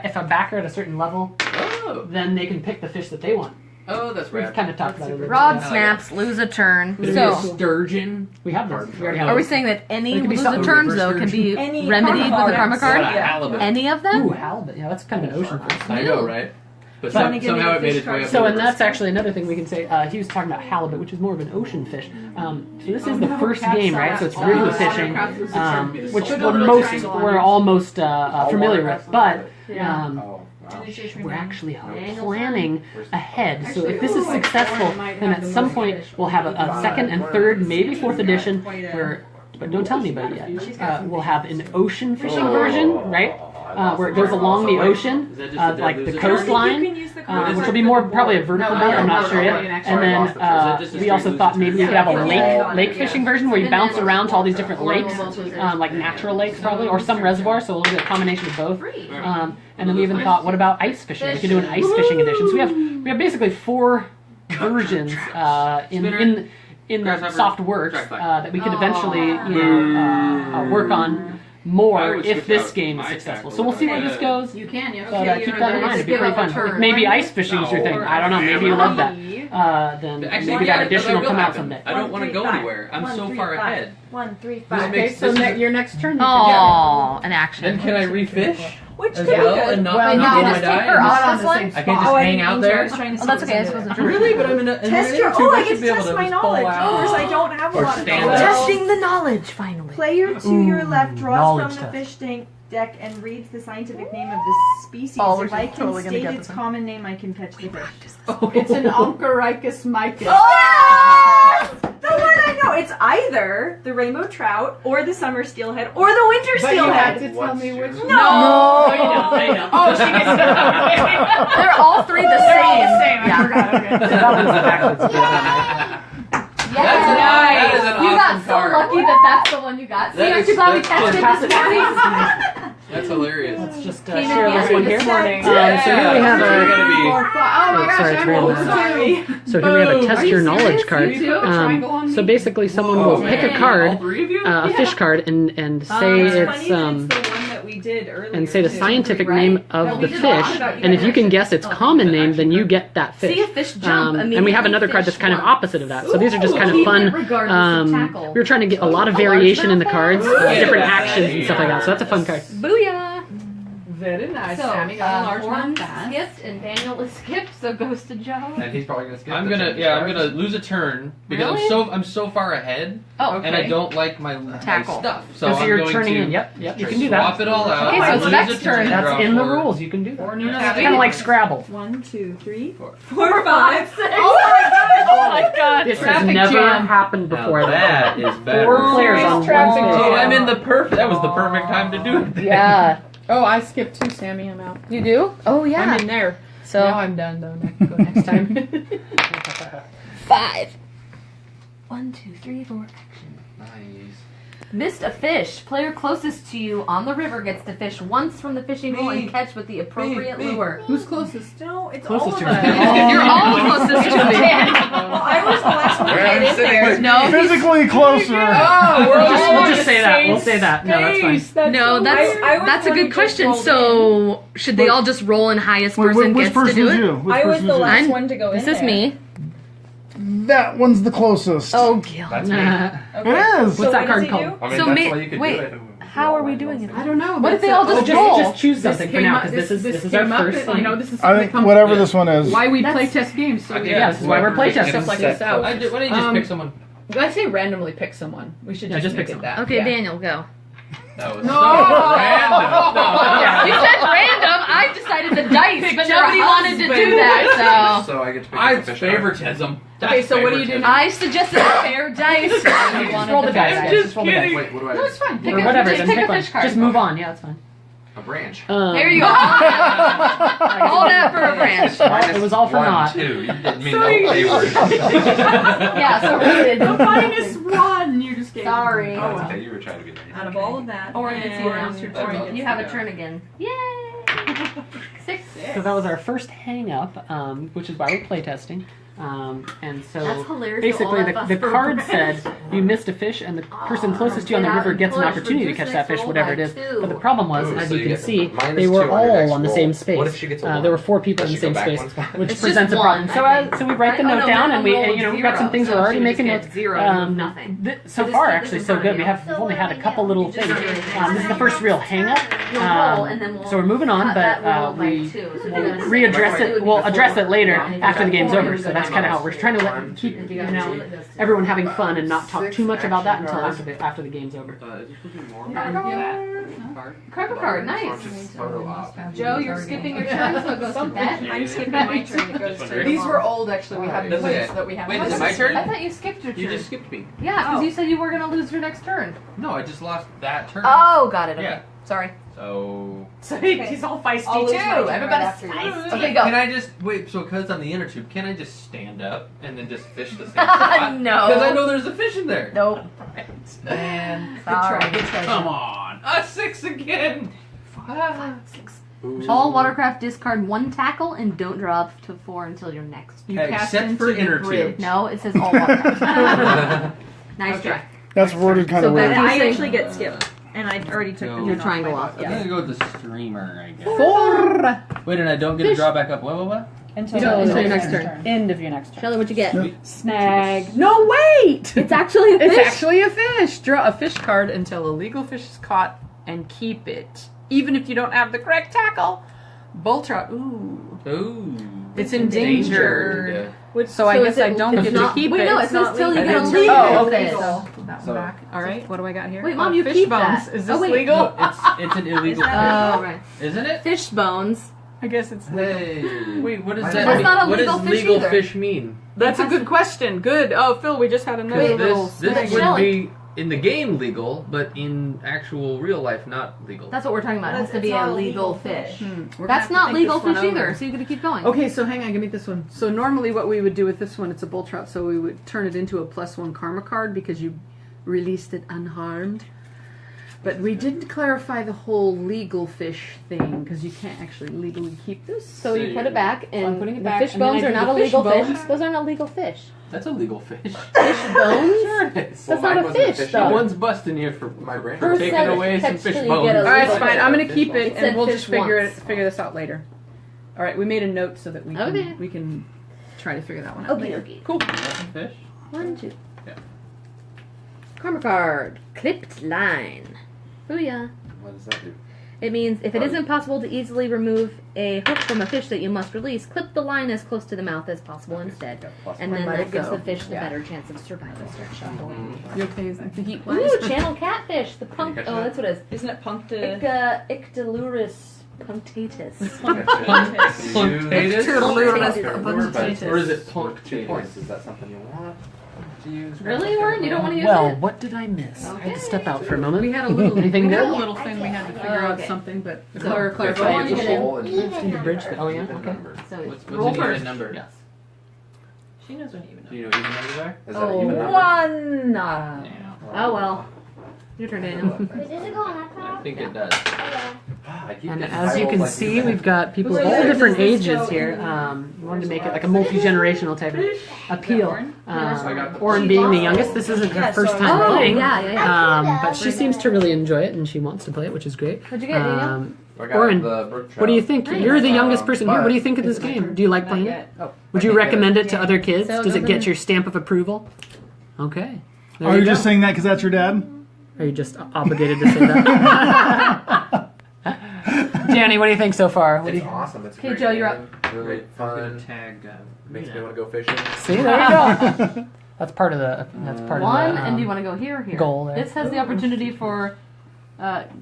if a backer at a certain level, Oh, then they can pick the fish that they want. oh, that's We've rad. kind of talked about it a little Rod bit. snaps, lose a turn. Maybe a So, sturgeon. We have those. We already have are we those. saying that any It could be lose a something turns reverse though can be Any remedied karma with a karma cards. card? Yeah. Halibut. Any of Ooh, them? halibut. Yeah, that's kind of an ocean fish. I know, right? But So wanna give me somehow the it made fish its way card? up. So, the and river. that's actually another thing we can say. He was talking about halibut, which is more of an ocean fish. So this is the first game, right? So it's river fishing, which we're almost familiar with. But we're actually planning ahead. So if this is successful, then at some point we'll have a second and third, maybe fourth edition, where, but don't tell anybody yet. We'll have an ocean fishing version, right? Where it goes along the ocean, like the coastline, which will be more probably a vertical boat. I'm not sure yet. And then we also thought maybe we could have a lake fishing version where you bounce around to all these different lakes, like natural lakes probably, or some reservoirs. So we'll do a combination of both. And then we even thought, what about ice fishing? We could do an ice fishing edition. So we have basically 4 versions in the soft works that we could eventually work on more if this game is successful. So we'll see where this goes. You can, yeah. But keep that in mind. It'd be pretty fun. If maybe ice fishing is your thing. I don't know. Maybe you love that. Then maybe that edition will come out someday. I don't want to go anywhere. I'm so far ahead. 1, 3, 5. Okay, so your next turn. You can Oh, an action. Then can I refish Which as could be well good. and not Well, not you roll just my take die? her and off just- this one? I can't just Oh, I hang didn't out mean to. I there. was trying to Oh, that's see okay. I what's wasn't under sure. Really? But I'm in a Test your. two. Oh, I should get be to able test to my just pull knowledge. out. Of course, I don't have a Or lot of stand knowledge. up. Testing the knowledge, finally. Player to your left draws knowledge from the test. fish deck and reads the scientific name of the species. Oh, we're If I can totally gonna state get its this one. common name, I can catch the fish. It's an Oncoricus micus. Oh! The one I know. It's either the rainbow trout, or the summer steelhead, or the winter But you have steelhead. to tell me which one. No! I know. Oh, she gets it. They're all 3 the They're all same. the same. I forgot. Okay. That one's the backwards. That is an You got awesome so card. lucky that that's the one you got. See, That aren't is- you glad we that's tested this morning? That's hilarious. Let's just Came in share this one here. this morning. So here we have You're a. gonna be. Oh my gosh, sorry, it's I'm random. old too. So here we have a Boom. test Are your you knowledge serious? card. You do? Triangle on So me? basically, someone Oh, will pick a man. card, All 3 of you? a fish card, and say It's it's funny that it's the one that we did earlier. and say the too. scientific Right. name No, of we the did talk fish, about you and if you guys. can guess its common name, then you get that fish. See a fish jump And we have immediately, another card fish that's kind of once. opposite of that. So these are just kind of Keep it fun. regardless of tackle. We were trying to get a lot of A large variation in the mouth cards, bass. different actions and stuff like that. So that's a fun card. Booyah! Very nice. So, Sammy got a large Oren mouth bass. skipped and Daniel is skipped, so goes to Joe. And he's probably gonna skip. I'm the gonna turn. I'm gonna lose a turn because Really? I'm so far ahead Oh, and I don't like my Tackle. stuff. So So I'm you're going turning to in. Yep, you can do swap that. it all out. Okay, so I it's lose Vex's a turn. turn. That's draw in the 4. rules. You can do that. No, It's kind of like Scrabble. 1, 2, 3, 4. 4, 5, 6. Oh my god! This has Traffic never jam. happened Now before. that is better. 4 players on one Traffic stage. Oh, jam. I'm in the perfect. That was the perfect time to do it. then. Yeah. Oh, I skipped 2, Sammy. I'm out. You do? Oh yeah. I'm in there. So Now I'm done, though. Go next time. 5. 1, 2, 3, 4. Action. Nice. Missed a fish. Player closest to you on the river gets to fish once from the fishing hole and catch with the appropriate Me. lure. Who's closest? No, it's Closest all to of her. us. You're all closest to me. Well, I was the last one to Where I'm get in sitting there. with- No, Physically closer. Oh, We'll just say that. We'll say that. No, that's fine. no, that's I was that's a the one who good just question. rolled So should they all just roll and highest person Which gets to person do is it? you? Which I was person the is you? last I'm- one to go in This is there. me. That one's the closest. Oh, Gil. That's me. Okay. It is. So What's that what card does he called? do? I mean, So that's may- why you could wait, do it. how are we doing it? I don't know. What if they all Oh, just roll? just choose something for now, because this is our came up first and, thing. You know, this is I something think that comes- whatever this one is. why we That's- play test games. So we Yeah, this is why we're playtesting. stuff like this out. Why don't you just pick someone? I say randomly pick someone. We should Yeah, just just make pick it someone. that. Okay, Yeah. Daniel, go. That was No. so random. No. You said random. I decided the dice, but Picture nobody a wanted to do husband. that. So So I get to pick I a fish card. favoritism. Okay, so what do you do now? I suggested a fair dice. You wanted Roll the dice. fair Just roll the dice. Wait, what do I No, it's fine. Pick Or a, whatever. just Then pick pick a one. fish card. Just move on. Yeah, that's fine. A branch. There you go. All that for a branch. It was all for 1, naught. 2. You didn't mean no favor. Yeah, so really The -1, you just gave. Sorry. Oh, it's okay. You were trying to get me. Out of all of that, Orin, it's you now. That's You have a turn again. Yay! 6. So that was our first hang up, which is why we're playtesting. And so That's hilarious. basically All that the fuss for card branch. said you missed a fish and the person closest to you on the Get out river and gets an push. opportunity to Reduce catch that next fish, roll whatever by it is. 2. But the problem was, Ooh, as so you you can get see, -2 they were on your all next on the roll. same space. What if she gets a there were 1? 4 people in Does the she go same back space, one spot? which It's presents a just problem. 1, So, I think. so we write the Oh, note no, down, minimum and we roll is we've got some 0, things so we're already she just making gets notes. 0, you have nothing. So just far, keep this actually, in so front good. of We you. have we've only had a couple little things. This is the first real hang up. You'll roll, and then we'll So we're moving on, cut that but roll by we 2. So we'll you're gonna readdress say it. We'll address it later after the game's over. So that's kind of how we're trying to keep everyone having fun and not talk too much about that until after the game's over. Is there supposed to be more? Cracker card, nice. Photo op. Joe, you're skipping your turn, so it goes to Bet. I'm skipping my turn. It goes to. These were old, actually. We had That's plates okay. that we haven't. Wait, is it used. my turn? I thought you skipped your turn. You just skipped me. Yeah, because you said you were gonna lose your next turn. No, I just lost that turn. Oh, got it. Okay. Yeah. Sorry. So So he's all feisty I'll lose too. my turn right Everybody's after you. feisty. Okay, go. can I just wait? So because on the inner tube, can I just stand up and then just fish the same spot? No. Because I know there's a fish in there. Nope. Man, Sorry. come on, a 6 again. 6. All watercraft discard 1 tackle and don't drop to 4 until your next. You cast Except into for the inner bridge. tube. No, it says all watercraft. Nice try. That's worded kind So of that weird. is- I actually get skipped, and I already took the Your turn triangle my off, boat. I'm gonna go with the streamer, I guess. 4 Wait, and I don't get to Fish. draw back up. What? until Until your next turn. End of your next turn. Shelly, what'd you get? Snag. No, wait! It's actually a fish. It's actually a fish. Draw a fish card until a legal fish is caught and keep it. Even if you don't have the correct tackle. Bull trout. Ooh. Ooh. It's endangered. So I So guess is it- I don't it's get not- to keep wait, it. no, it says till you I get a didn't legal Oh, fish. okay. So put that one So- back. All right. What do I got here? Wait, Mom, you fish keep bones. that. Is this Oh, wait. legal? No, it's an illegal fish. Oh, right. Isn't it? Fish bones. I guess it's legal. Hey. Wait, what does That's that mean? not a What legal does fish legal either. fish mean? That's a good question. Good. Oh, Phil, we just had another Wait, little. This Wait, would Shelley. be in the game legal, but in actual real life not legal. That's what we're talking about. It has to It's be a not a legal legal fish. fish. We're gonna That's have to not think legal this one fish either, over. so you gotta keep going. Okay, so hang on, give me this one. So normally what we would do with this one, it's a bull trout, so we would turn it into a +1 karma card because you released it unharmed. But we didn't clarify the whole legal fish thing because you can't actually legally keep this. So you put it back, I'm and putting it the back, fish and then bones I are do not the a fish legal bones. fish. Those are not legal fish. That's a legal fish. Fish bones? Sure it is. That's not a fish, No though. one's busting you for My branch. First taking said away some catch fish till you bones. get a All right, it's legal fine. fish. I'm gonna keep it, It said and we'll fish just figure once. this out later. All right, we made a note so that we can Okay. we can try to figure that one out Okie later. dokie. Cool. Fish? 1, 2. Yeah. Karma card. Clipped line. Booyah. What does that do? It means if it isn't possible to easily remove a hook from a fish that you must release, clip the line as close to the mouth as possible instead. And then let that it gives go. the fish the Yeah. better chance of survival. You okay? The heat Ooh, channel catfish. The punk. catch Oh, that? that's what it is. Isn't it punctured? Ictalurus punctatus. Punctatus? Or is it punk 2 points? Is that something you want to use? Really, Warren? You don't want to use Well, it? what did I miss? I had Okay. to step out for a moment. We had a little Anything we had a good? little thing we had to figure out Okay. something, but So, clarify go on, it. get it. In the bridge. Oh yeah. Okay. So What's roll an even first. number? Yes. She knows what even Do you know what even numbers are? Is that an Oh, even number? 1. Yeah. Oh well. Your turn, Daniel. Wait, does it go on that I card? think it does. I keep And getting as you titled can like see, that. we've got people of all different ages here. We wanted to make it like a multi-generational type of appeal. Orin being the youngest, this isn't her first time Oh, playing. yeah, yeah. But she seems to really enjoy it, and she wants to play it, which is great. What'd you get, Daniel? I got Orin, the brook trout. what do you think? Nice. You're the youngest person here. What do you but- think of this game? Do you like playing it? yet. Oh. Would you I think recommend it to other kids? So it Does it goes get in- your stamp of approval? Okay. There Are you go. just saying that because that's your dad? Are you just obligated to say that? Danny, what do you think so far? What do It's you... awesome. It's a Okay, great Joe, you're game. Really fun. Tag. Makes me want to go fishing. See, there you go. That's part of the. That's part One, of the. and do you want to go here or here? goal there. This has the opportunity for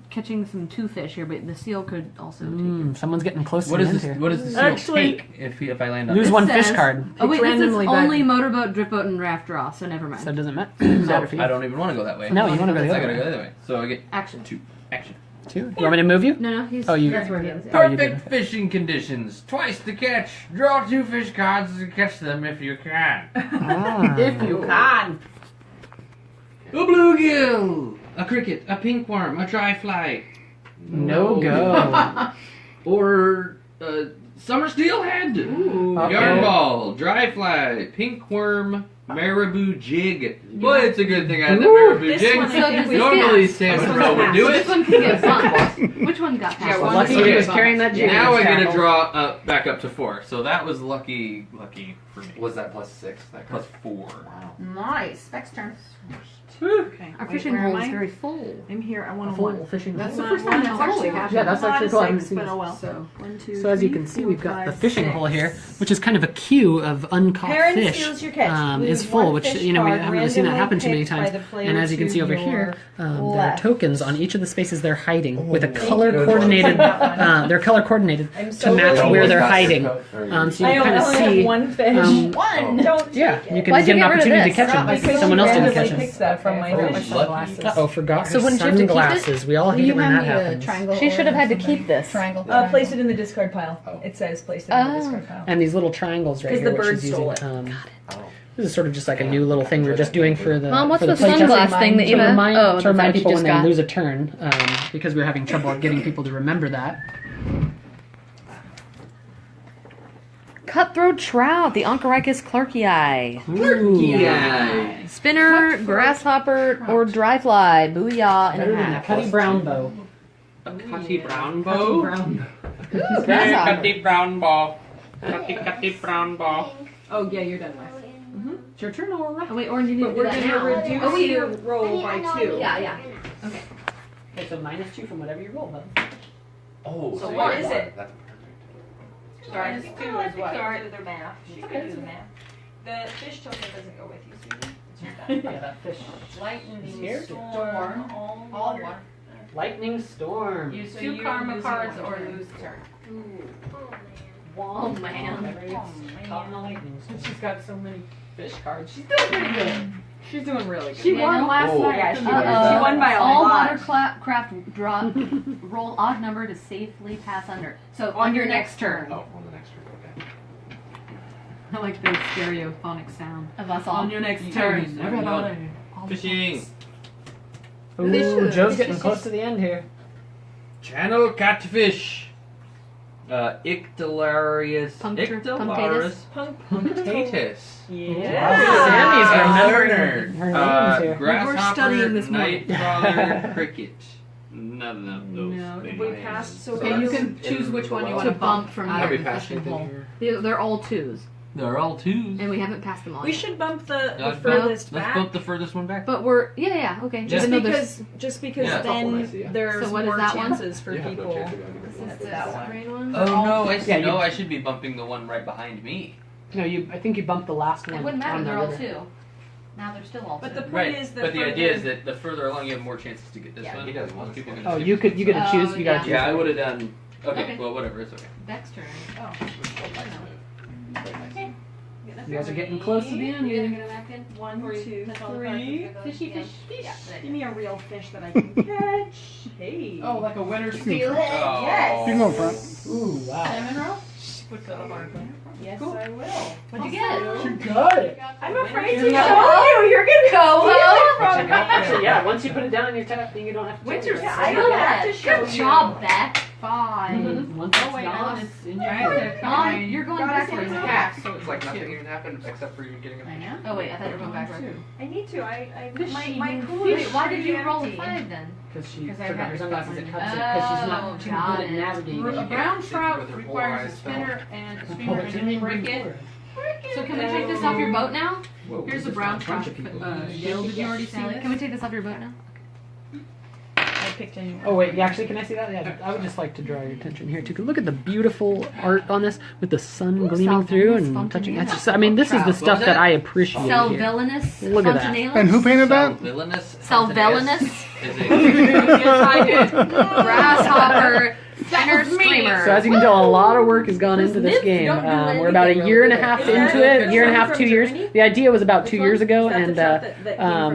catching some two fish here, but the seal could also take it. Someone's getting close What to does the this? end here. What does the seal Actually- take if I land on Lose it? one says- fish card, Oh wait, this is randomly back. only motorboat, drip boat, and raft draw, so never mind. so it doesn't matter. Doesn't matter for you. I don't even want to go that way. No, you want to go the I other gotta way. go the other way. So I get Action. 2 action. 2? You want me to move you? No, he's. Oh, you. That's where he is. Oh, you Perfect did. fishing conditions. Twice the catch. Draw 2 fish cards and catch them if you can. If you can. A bluegill, a cricket, a pink worm, a dry fly. No go. Or summer steelhead. Yarn ball, dry fly, pink worm, marabou jig. Well, it's a good thing I had that marabou This jig. one I think we Normally can. salmon roe would do This it. one can get bumped. Which one got passed? Well, lucky he was carrying that jig. Now I get to tackle. draw back up to 4. So that was lucky for me. Was that plus 6? That Plus 4. Wow. Nice. Beck's turn. Okay. Our wait, fishing where hole am is I? very full. I'm here. I want a Full 1. fishing. That's hole. the first time that's actually Yeah, happened. that's Not actually a cool. I 6, haven't seen but this. oh well. So 1, 2, So as you 3, can see, 4, we've got the 5, fishing 6. hole here, which is kind of a queue of uncaught Parent fish. steals your catch. Is Lose full, one which fish we card haven't really seen that randomly happen too many picked by times. the player And as you can to see over your here, there are left. tokens on each of the spaces they're hiding with a Thank color you. coordinated. They're color coordinated I'm to so match glad where you they're got hiding. this. So you I can kind of only have see. 1 fish. um, Don't Yeah, take you it. can Why'd you get an get rid of opportunity to this? catch them. Because Someone else didn't randomly catch them. picked that from my lucky. Uh-oh, forgot So her wouldn't you have to keep it? sunglasses. We all hate it when that happens. She should have had to keep this. Triangle. Place it in the discard pile. It says place it in the discard pile. And these little triangles right 'Cause here, the which bird she's stole using. it. This is sort of just like a new little thing we're just doing for the. Mom, what's for the playtest. sunglass thing that you To have? remind, Oh, to remind that's people what when you they just got. lose a turn, because we're having trouble getting people to remember that. Cutthroat trout, the Oncorhynchus clarkii. Spinner, grasshopper, or dry fly. Booyah and Better a than a half. Cutty Brown bow. A cutty brown bow. Grasshopper. Cutty brown ball. Cutty brown ball. Oh yeah, you're done, Wes. It's your turn, Aurora. Oh wait, Orange, you need But to do we're that going to now. reduce Oh, wait, your roll by 2. Yeah. Okay, so -2 from whatever you roll, bud. Oh, So what is it? That's Sorry, It's you two can let is the what? card do their math. She can do the math. The fish token doesn't go with you, Susan. It's just that. Yeah, that fish. Lightning Here? storm, all water. Lightning storm. Use So 2 you're karma using cards one or turn. lose turn. Oh man. Caught in the lightning storm. She's got so many Fish cards. She's doing pretty good. She's doing really good. She won last Oh. night. Yeah, she Uh-oh. did. She won by a All lot. watercraft draw roll odd number to safely pass under. So On your next turn. Oh, on the next turn. Okay. I like the stereophonic sound. of us all. On your next turn, everybody. Fishing. Ooh, Joe's getting close to the end here. Channel catfish. Ictularius. Ictularis punctatus. Sammy's remembering her names here. Grasshopper, studying this night crawler, cricket. None of those No, things. We passed, so Okay, you can choose which one you want To to bump from Have here. we passed fishing anything hole. here? They're all 2s, They're all 2s. and we haven't passed them all. we yet. should bump the Let's furthest Let's back. bump the furthest one back. But we're okay. Just Even though there's- because Yeah. then Yeah. there's So what is more that one? chances for You have no people. chance of going to This get is the that one. green one. Oh no, I see. Yeah, No, you- I should be bumping the one right behind me. No, I think you bumped the last one. It wouldn't matter. on the They're all river. 2. Now they're still all 2. But the point Right. is that But the further- idea is that the further along you have more chances to get this Yeah. one. He does Most one. people are Oh, gonna you skip could this choose. Oh, You gotta yeah. choose. one. Yeah, I would have done. Okay, Okay. well, whatever. It's okay. Beck's turn. Oh. You guys are getting close to the end here. 1, 2, 3. Fishy fish. Give me a real fish that I can catch. Hey. Oh, like a winter Steelhead. Yes. You can go in front. Ooh, wow. Salmon roll? Yes, Cool. I will. What'd you get? You got it. I'm afraid to You're show not- you. You're gonna Go, steal it from Actually, me. yeah. Once you put it down on your tap, then you don't have to. Winter check it. Yeah, I don't have to show Good you. job, Beck. 5. Once it's wait, gone, no. it's in your Alright, hand. On, you're going Gotta backwards. say Yeah, so it's It's like nothing 2. even happened except for you getting a I fish. know. Oh wait, I thought you were going backwards. I need to. My Wait, pool is why did you pretty roll a empty. 5 then? Because she Because I forgot had her to sunglasses. cut It mine. cuts it because she's not too got good at it. navigating. A brown trout With her requires a polarized spinner and a Pull streamer it and in a and bring cricket. forward. So can we take this off your boat now? Whoa, Here's a there's brown bunch trout. of people. Gail, did you already see Sally, this? can we take this off your boat now? I picked anyone. Oh wait, actually, can I see that? Yeah, I would just like to draw your attention here too. Look at the beautiful art on this with the sun gleaming through and touching. That's just, I mean, this is the stuff that I appreciate here. Selvillainus. Look at that. Fontanellus? And who painted that? Villainous. Selvillainus. Is a Yes, I did. Grasshopper. Spinner Screamer. So as you can tell, a lot of work has gone into this game. We're about a year and a half into it. Year and a half, 2 years. The idea was about 2 years ago, and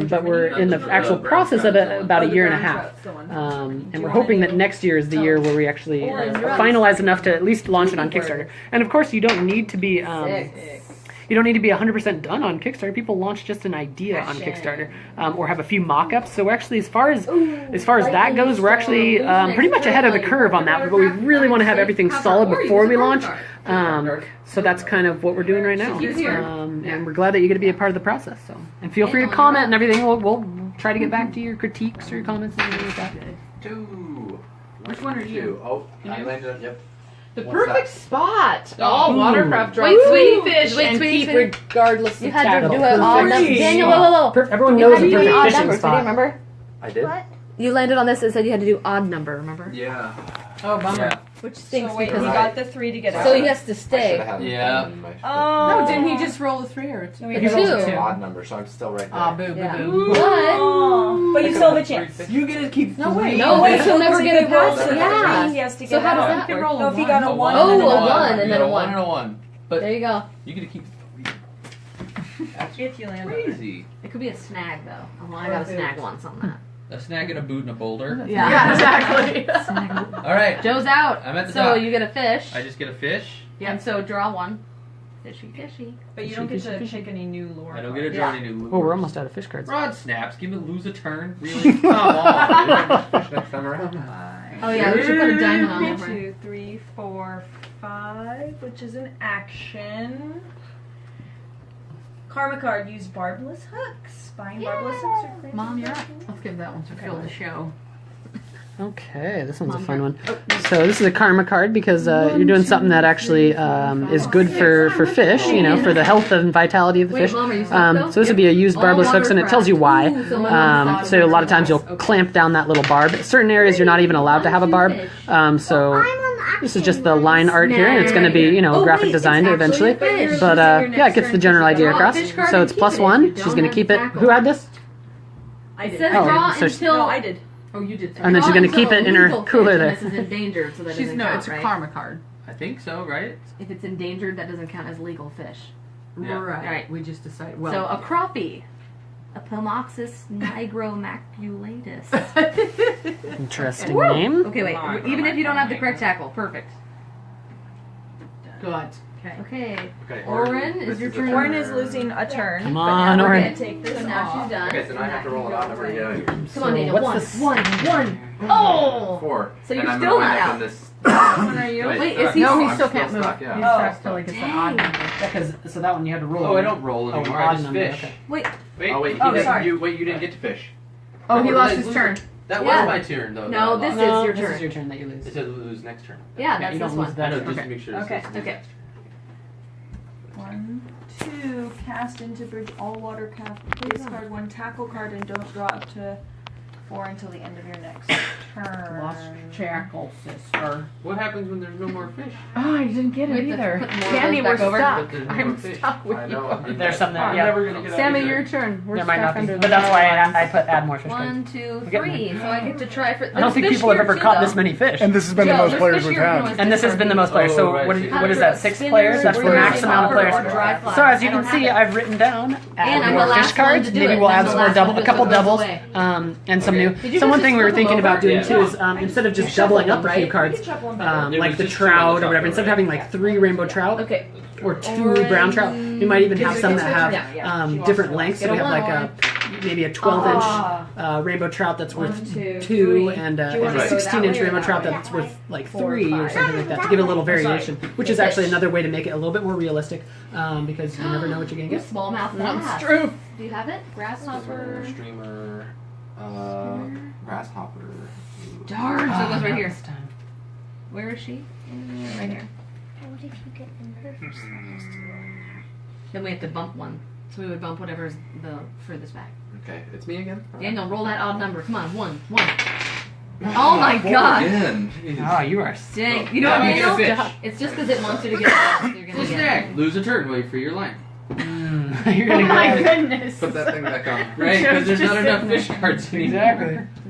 but we're in the actual process of it about a year and a half. And we're hoping that next year is the year where we actually finalize enough to at least launch it on Kickstarter. And of course, you don't need to be 100% done on Kickstarter. People launch just an idea on Kickstarter, or have a few mock-ups. So we're actually, as far as that goes, we're actually pretty much ahead of the curve on that. But we really want to have everything solid before we launch. So that's kind of what we're doing right now. And we're glad that you get to be a part of the process. So, and feel free to comment and everything. We'll try to get back to your critiques or your comments and everything like that. 2. Which one are you? Oh, I landed on, yep. The What's perfect that? spot. All watercraft Wait, drive sweetie fish wait, and sweetie, keep sweetie. regardless You of had to tackle. do an odd number. Daniel, whoa. Everyone You knows had a to do an perfect odd fishing number, sweetie, spot. remember? I did? You landed on this and said you had to do odd number, remember? Yeah. Oh, bummer. Yeah. Which stinks So wait, because he got the 3 to get out. so he has to I should stay. have had Yeah. in my Oh. No, didn't he just roll a 3 or a 2? No, He he rolled rolled a a two. two. odd number, so I'm still right there. Ah, boo, boo, Yeah. boo. But Oh, but you still have a chance. You get to keep No, wait. no, wait, wait, he'll never so get if it he rolls past a it. Yeah. three, he has to So get how does out. that You can work? roll No, a if he got a 1. one, Oh, and then a a one, and You then got a a 1 one. and a 1. But There you go. you get to keep 3. If you land on it. Crazy. It could be a snag though. Oh, I got a snag once on that. A snag and a boot and a boulder. Yeah, exactly. All right. Joe's out. I'm at the So top. you get a fish. I just get a fish. Yeah. And so draw one. Fishy, fishy. But you don't get to pick any new lure. I don't get a draw any new lures. Oh, we're almost out of fish cards. Rod snaps. Give me lose a turn. Really? Come on. Fish next time around. Oh yeah, we should put a diamond on there. 1, Brian. 2, 3, 4, 5, which is an action. Karma card, use barbless hooks. Buying barbless hooks or claims. Mom, you're up. Let's give that one to fill the show. Okay, this one's a fun one. So this is a karma card because you're doing something that actually is good for fish, you know, for the health and vitality of the Wait, fish. Mom, are you stuck though? So this would be a used barbless hooks, and it tells you why. Ooh, so my So a lot of times you'll clamp down that little barb. Certain areas you're not even allowed to have a barb. So this is just the line art here, and it's going to be, you know, graphic designed eventually. But yeah, it gets the general idea across. So it's +1. She's going to keep it. Who had this? I It did. says Oh, draw so until. No, I did. Oh, you did. And then she's going to keep it in her Lethal cooler fish, there. and This is endangered, so that She's doesn't no, count, it's a right? karma card. I think so, right? If it's endangered, that doesn't count as legal fish. Yeah. Right. Right. We just decided. Well, So a crappie, a Pomoxis nigromaculatus. Interesting name. Okay, wait. Even if you don't have the correct tackle, perfect. good. Okay. Okay. Oren, this is your a turn. Orin is losing a turn. Come but on, now we're Orin. gonna take this So now off. she's done. Okay, so now I have to roll an odd number to get out of here. Come on, Daniel. what's One. Oh! 4. So you're and I'm still gonna not wind up out. in this. Which one are you? Wait, is he? No, he I'm still can't move. stuck, yeah. He's Oh. stuck till he gets an odd number. Because so that one you had to roll. Oh, I don't roll Oh, anymore. an I odd just number, fish. okay. Wait. Wait. Oh wait, Oh, you sorry. you didn't get to fish. Oh, he Oh, lost did I his lose? turn. That Yeah. was my turn, though. No, that I this lost. is your This turn. is your turn that you lose. It said lose next turn. Yeah, Yeah, that's you this don't one. lose I know, that. just Okay. to make sure. it Okay. says Okay. next. 1, 2, cast into bridge all water discard 1 tackle card and don't draw up to 4 until the end of your next turn. Lost shackle, sister. What happens when there's no more fish? Oh, I didn't get Wait, it either. put more of Sammy, those we're back over. stuck. But there's no more I'm fish. stuck with I you. know. There's something there. I'm Yeah. never gonna get out Sammy, of here. your turn. We're There might stuck not be, under but the that's why lines. I put add more fish cards. 1, 2, Forget 3. So I get to try for. I don't think there's people have fish ever here, caught too, this many fish. And this has been the Joe, most there's players fish we've here if you had. want And this has been the most players. Oh, So right, what so is, you what is that? 6 Spinners, players? That's the Spinners, max amount of players. or dry fly. So as you I can don't see, have it. I've written down And add I'm more the fish last one cards. to do Maybe it. we'll I'm add the some more last double, one a couple to go doubles, away. and some Okay. new. Did you So one just thing we were flip them thinking about over? doing Yeah. too is instead of just doubling up a few cards, You can shuffle them better. like the There's just two on the trout or top, whatever, instead of having like 3 rainbow trout Okay. or 2 brown trout, we might even have some that have different lengths. So we have like a maybe a 12-inch rainbow trout that's worth 1, 2, 2 3. and Do you a wanna go that 16-inch way or rainbow that trout way? that's worth like 4, 3 or 5. something like that to give it a little variation, which is Good actually fish. another way to make it a little bit more realistic because you never know what you're gonna get. Smallmouth bass. That's true. Do you have it? Grasshopper. Streamer, grasshopper. Darn. So it goes right here. This time. Where is she? Right here. What if you get in her first? Then we have to bump one. So we would bump whatever's the furthest back. Okay, it's me again. Daniel, roll that odd number. Come on, 1, 1. Oh my god. Again. Oh, you are. Dang. You know what, Now you get a Daniel? fish. It's just because it wants you to get it. You're gonna Full get stack. Lose a turn. Wait for your line. You're gonna Oh my get. goodness. Put that thing back on. Right, because there's Just not enough sitting fish cards anymore. Exactly.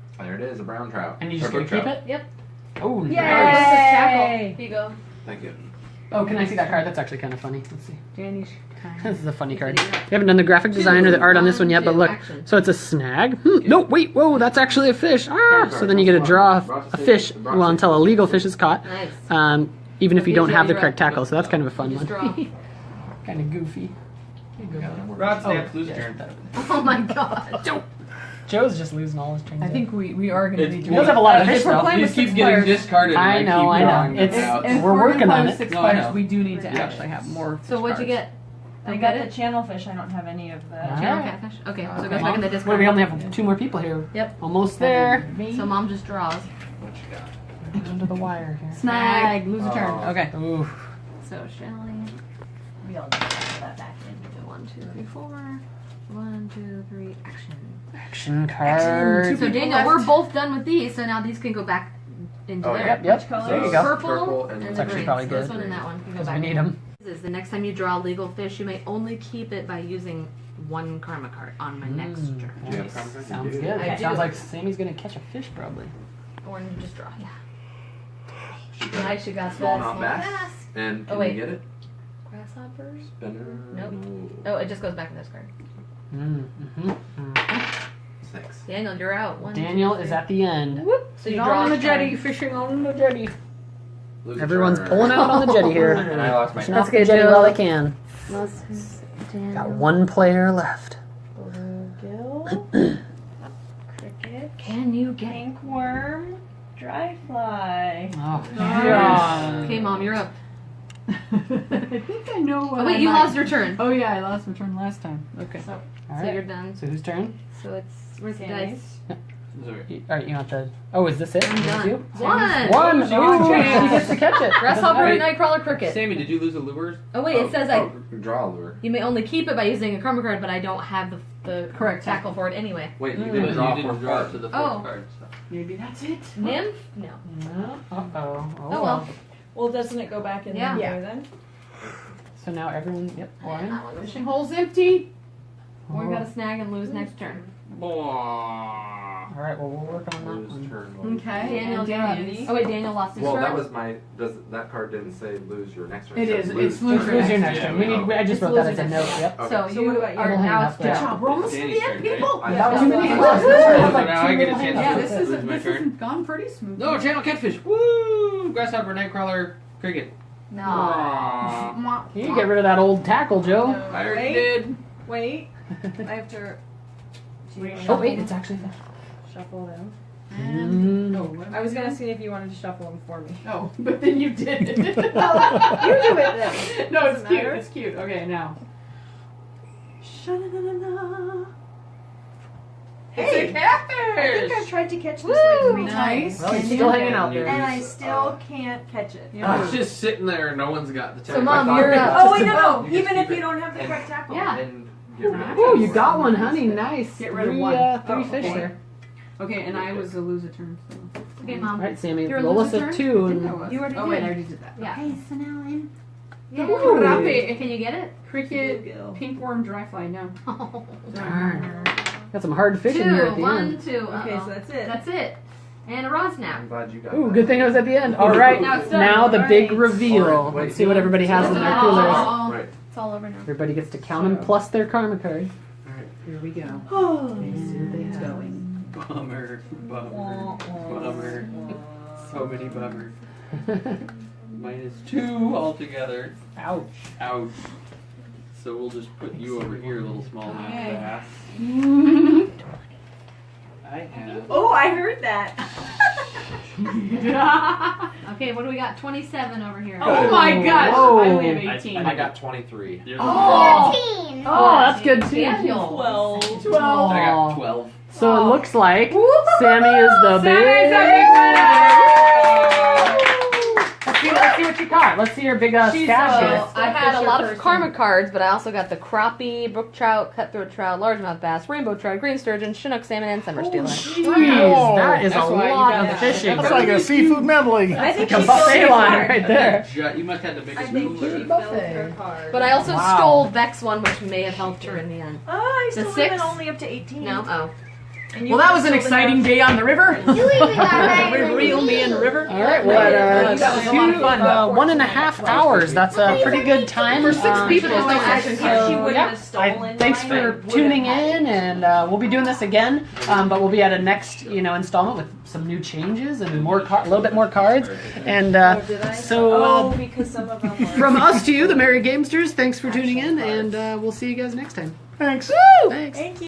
There it is, a brown trout. And you just Or gonna brook keep trout. it? Yep. Oh, Yay! nice. Here you go. Thank you. Oh, can I see that card? That's actually kind of funny. Let's see. Danny's This is a funny card. We haven't done the graphic design or the art on this one yet, but look. So it's a snag. No, wait, whoa, that's actually a fish. Ah, so then you get to draw a fish, well, until a legal fish is caught. Nice. Even if you don't have the correct tackle, so that's kind of a fun Just draw. one. Kind of goofy. Rod snaps, lose turn. Oh my god. Joe's just losing all his turns. I think we are going to It's- need He does have a lot of If fish, we're though. playing These with keep 6 getting players, discarded. I and know, keep I know. drawing them It's- out. if We're gonna working play on with it. 6 No, I players, know. we do need to Yeah. actually have more. So what'd you get? I got the channel fish. I don't have any of the. Channel catfish? Okay, so it goes back in the Wait, discard. we only have 2 more people here. Yep. Almost there. So mom just draws. What you got? Under the wire here. Snag, lose a turn. Okay. Ooh. So Shelly. We all just put that back in. 1, 2, 3, 4. 1, 2, 3, action. Action card. So Daniel, we're both done with these, so now these can go back into Oh, there. Yep, yep. Which color? There you go. Purple and and it's the actually green. probably So good. this one and that one can go Because back we need in. them. Is the next time you draw a legal fish, you may only keep it by using 1 karma card on my next turn. Do you have karma cards? Sounds You do. good. I do. Sounds like Sammy's gonna catch a fish probably. Or you just draw, yeah. She got I should got small that knot small bass. bass. And Oh, can wait. you get it? Grasshoppers? Spinner? Nope. No. Oh, it just goes back in this card. Thanks. Daniel, you're out. 1, Daniel 2, is 3. at the end. So you Fishing draw on the a jetty, card. fishing on the jetty. Lose a Everyone's turn. pulling out on the jetty here. And I lost my Pushing turn. off the jetty while they can. Let's Got 1 player left. Bluegill, cricket, Can you get pink worm, dry fly. Oh, Okay, Mom, you're up. I think I know what Oh, wait, I you might- lost your turn. Oh yeah, I lost my turn last time. Okay. So, All so right. you're done. So whose turn? So it's, where's the Sammy's. dice? All right, you want the? Oh, is this it? I'm Is this done. you? 1! One. Oh, she gets a Ooh, chance. she gets to catch it. Grasshopper, Wait. Nightcrawler, Cricket. Sammy, did you lose a lure? Oh wait, it says I Draw a lure. you may only keep it by using a karma card, but I don't have the Correct tackle for it anyway. Wait, you You didn't draw didn't for draw part. to the Oh. fourth card. So. Maybe that's it. Nymph? No. Uh-oh. Oh well. Well, doesn't it go back in Yeah. there then? So now everyone, yep, one. That one goes Fishing hole's empty. Or we got to snag and lose next turn. All right, well, we'll work on that Lose one. turn. Okay. Daniel, and you're up. Danny. Oh wait, Daniel lost his Well, turn. that was my. That card didn't say lose your next turn. It said is. It's lose Lose your your next next turn. We need. I just It's wrote that lose as a your note. next Yep. Okay. So So you what about you? are We'll hang now up it's there. Joe. We're almost to Danny's the end, turn, right? people. I Yeah. thought too many Yeah. classes. So now I get a chance Yeah, to this lose is my this turn. has gone pretty smooth. No, channel catfish. Woo! Grasshopper, Nightcrawler, cricket. No. Aww. You can get rid of that old tackle, Joe. I already Wait. did. Wait. I have to Oh wait, it's actually. shuffle them. Mm. Oh, what am I was gonna see if you wanted to shuffle them for me. Oh, but then you did it. You do it then. No, it's Doesn't cute. matter. It's cute. Okay, now. Sha-la-la-la-la. Hey, It's a I think catfish. I've tried to catch this Woo! like 3 Nice. times. Well, he's still hanging out there. And I still can't catch it. Oh, it's just sitting there and no one's got the So, tackle. Mom, I thought you're it up. was Oh wait, just no, a- no. you just Even if keep you it don't have the correct tackle. Yeah. And get rid of Oh, it. you got one, honey. Nice. Get rid of Three, one. three Oh, fish okay. there. Okay, and I was a loser turn. So. Okay, All Mom. right, Sammy. You're a Roll us loser a turn? 2. I think I And was. You already Oh wait, did. I already did that. Yeah. Okay, so now I'm. Yeah. Rabbit. Can you get it? Cricket, Bluegill. pink worm, dry fly. No. Oh. darn. Got some hard fishing here at the 1, end. 2. Okay, so that's it. That's it. And a rod snap. I'm glad you got Ooh, that. good thing I was at the end. All right, Now it's done. now the All big right. reveal. Wait, Let's see what everybody has in their Oh. coolers. Right. It's all over now. Everybody gets to count them plus their karma card. Here we go. Oh. It's going. Bummer, bummer, bummer. So many bummers. -2 altogether. Ouch. Ouch. So we'll just put you over here, little small Okay. bass. I have. Oh, I heard that. Okay, what do we got? 27 over here. Oh my gosh! Whoa. I only have 18. I got 23. Oh, 13. oh, that's good too. Daniel. 12. 12. I got 12. So it looks like Sammy is the big. Sammy's a big Let's see what you got. Let's see your big So stash here. I had a Fisher lot of person. karma cards, but I also got the crappie, brook trout, cutthroat trout, largemouth bass, rainbow trout, green sturgeon, chinook salmon, and summer steeler. Jeez, that is a That's why you lot got of that. fishing. That's like a seafood medley. I think A she buffet filled line her right there. You must have the I biggest think she cooler. filled her card. But I also Wow. stole Beck's one, which may have helped her in the end. Oh, I The still six? have it only up to 18. No? Oh. And you Well, that can was an still exciting day on the river. You even got right. Reel me in the river. All right, well, that was a lot of fun. 1.5 hours. That's a pretty good time For 6 people. Thanks for tuning in, and we'll be doing this again. But we'll be at a next, installment with some new changes and more, a little bit more cards. And because some of them were. from us to you, the Merry Gamesters, thanks for tuning in, and we'll see you guys next time. Thanks. Thanks. Thank you.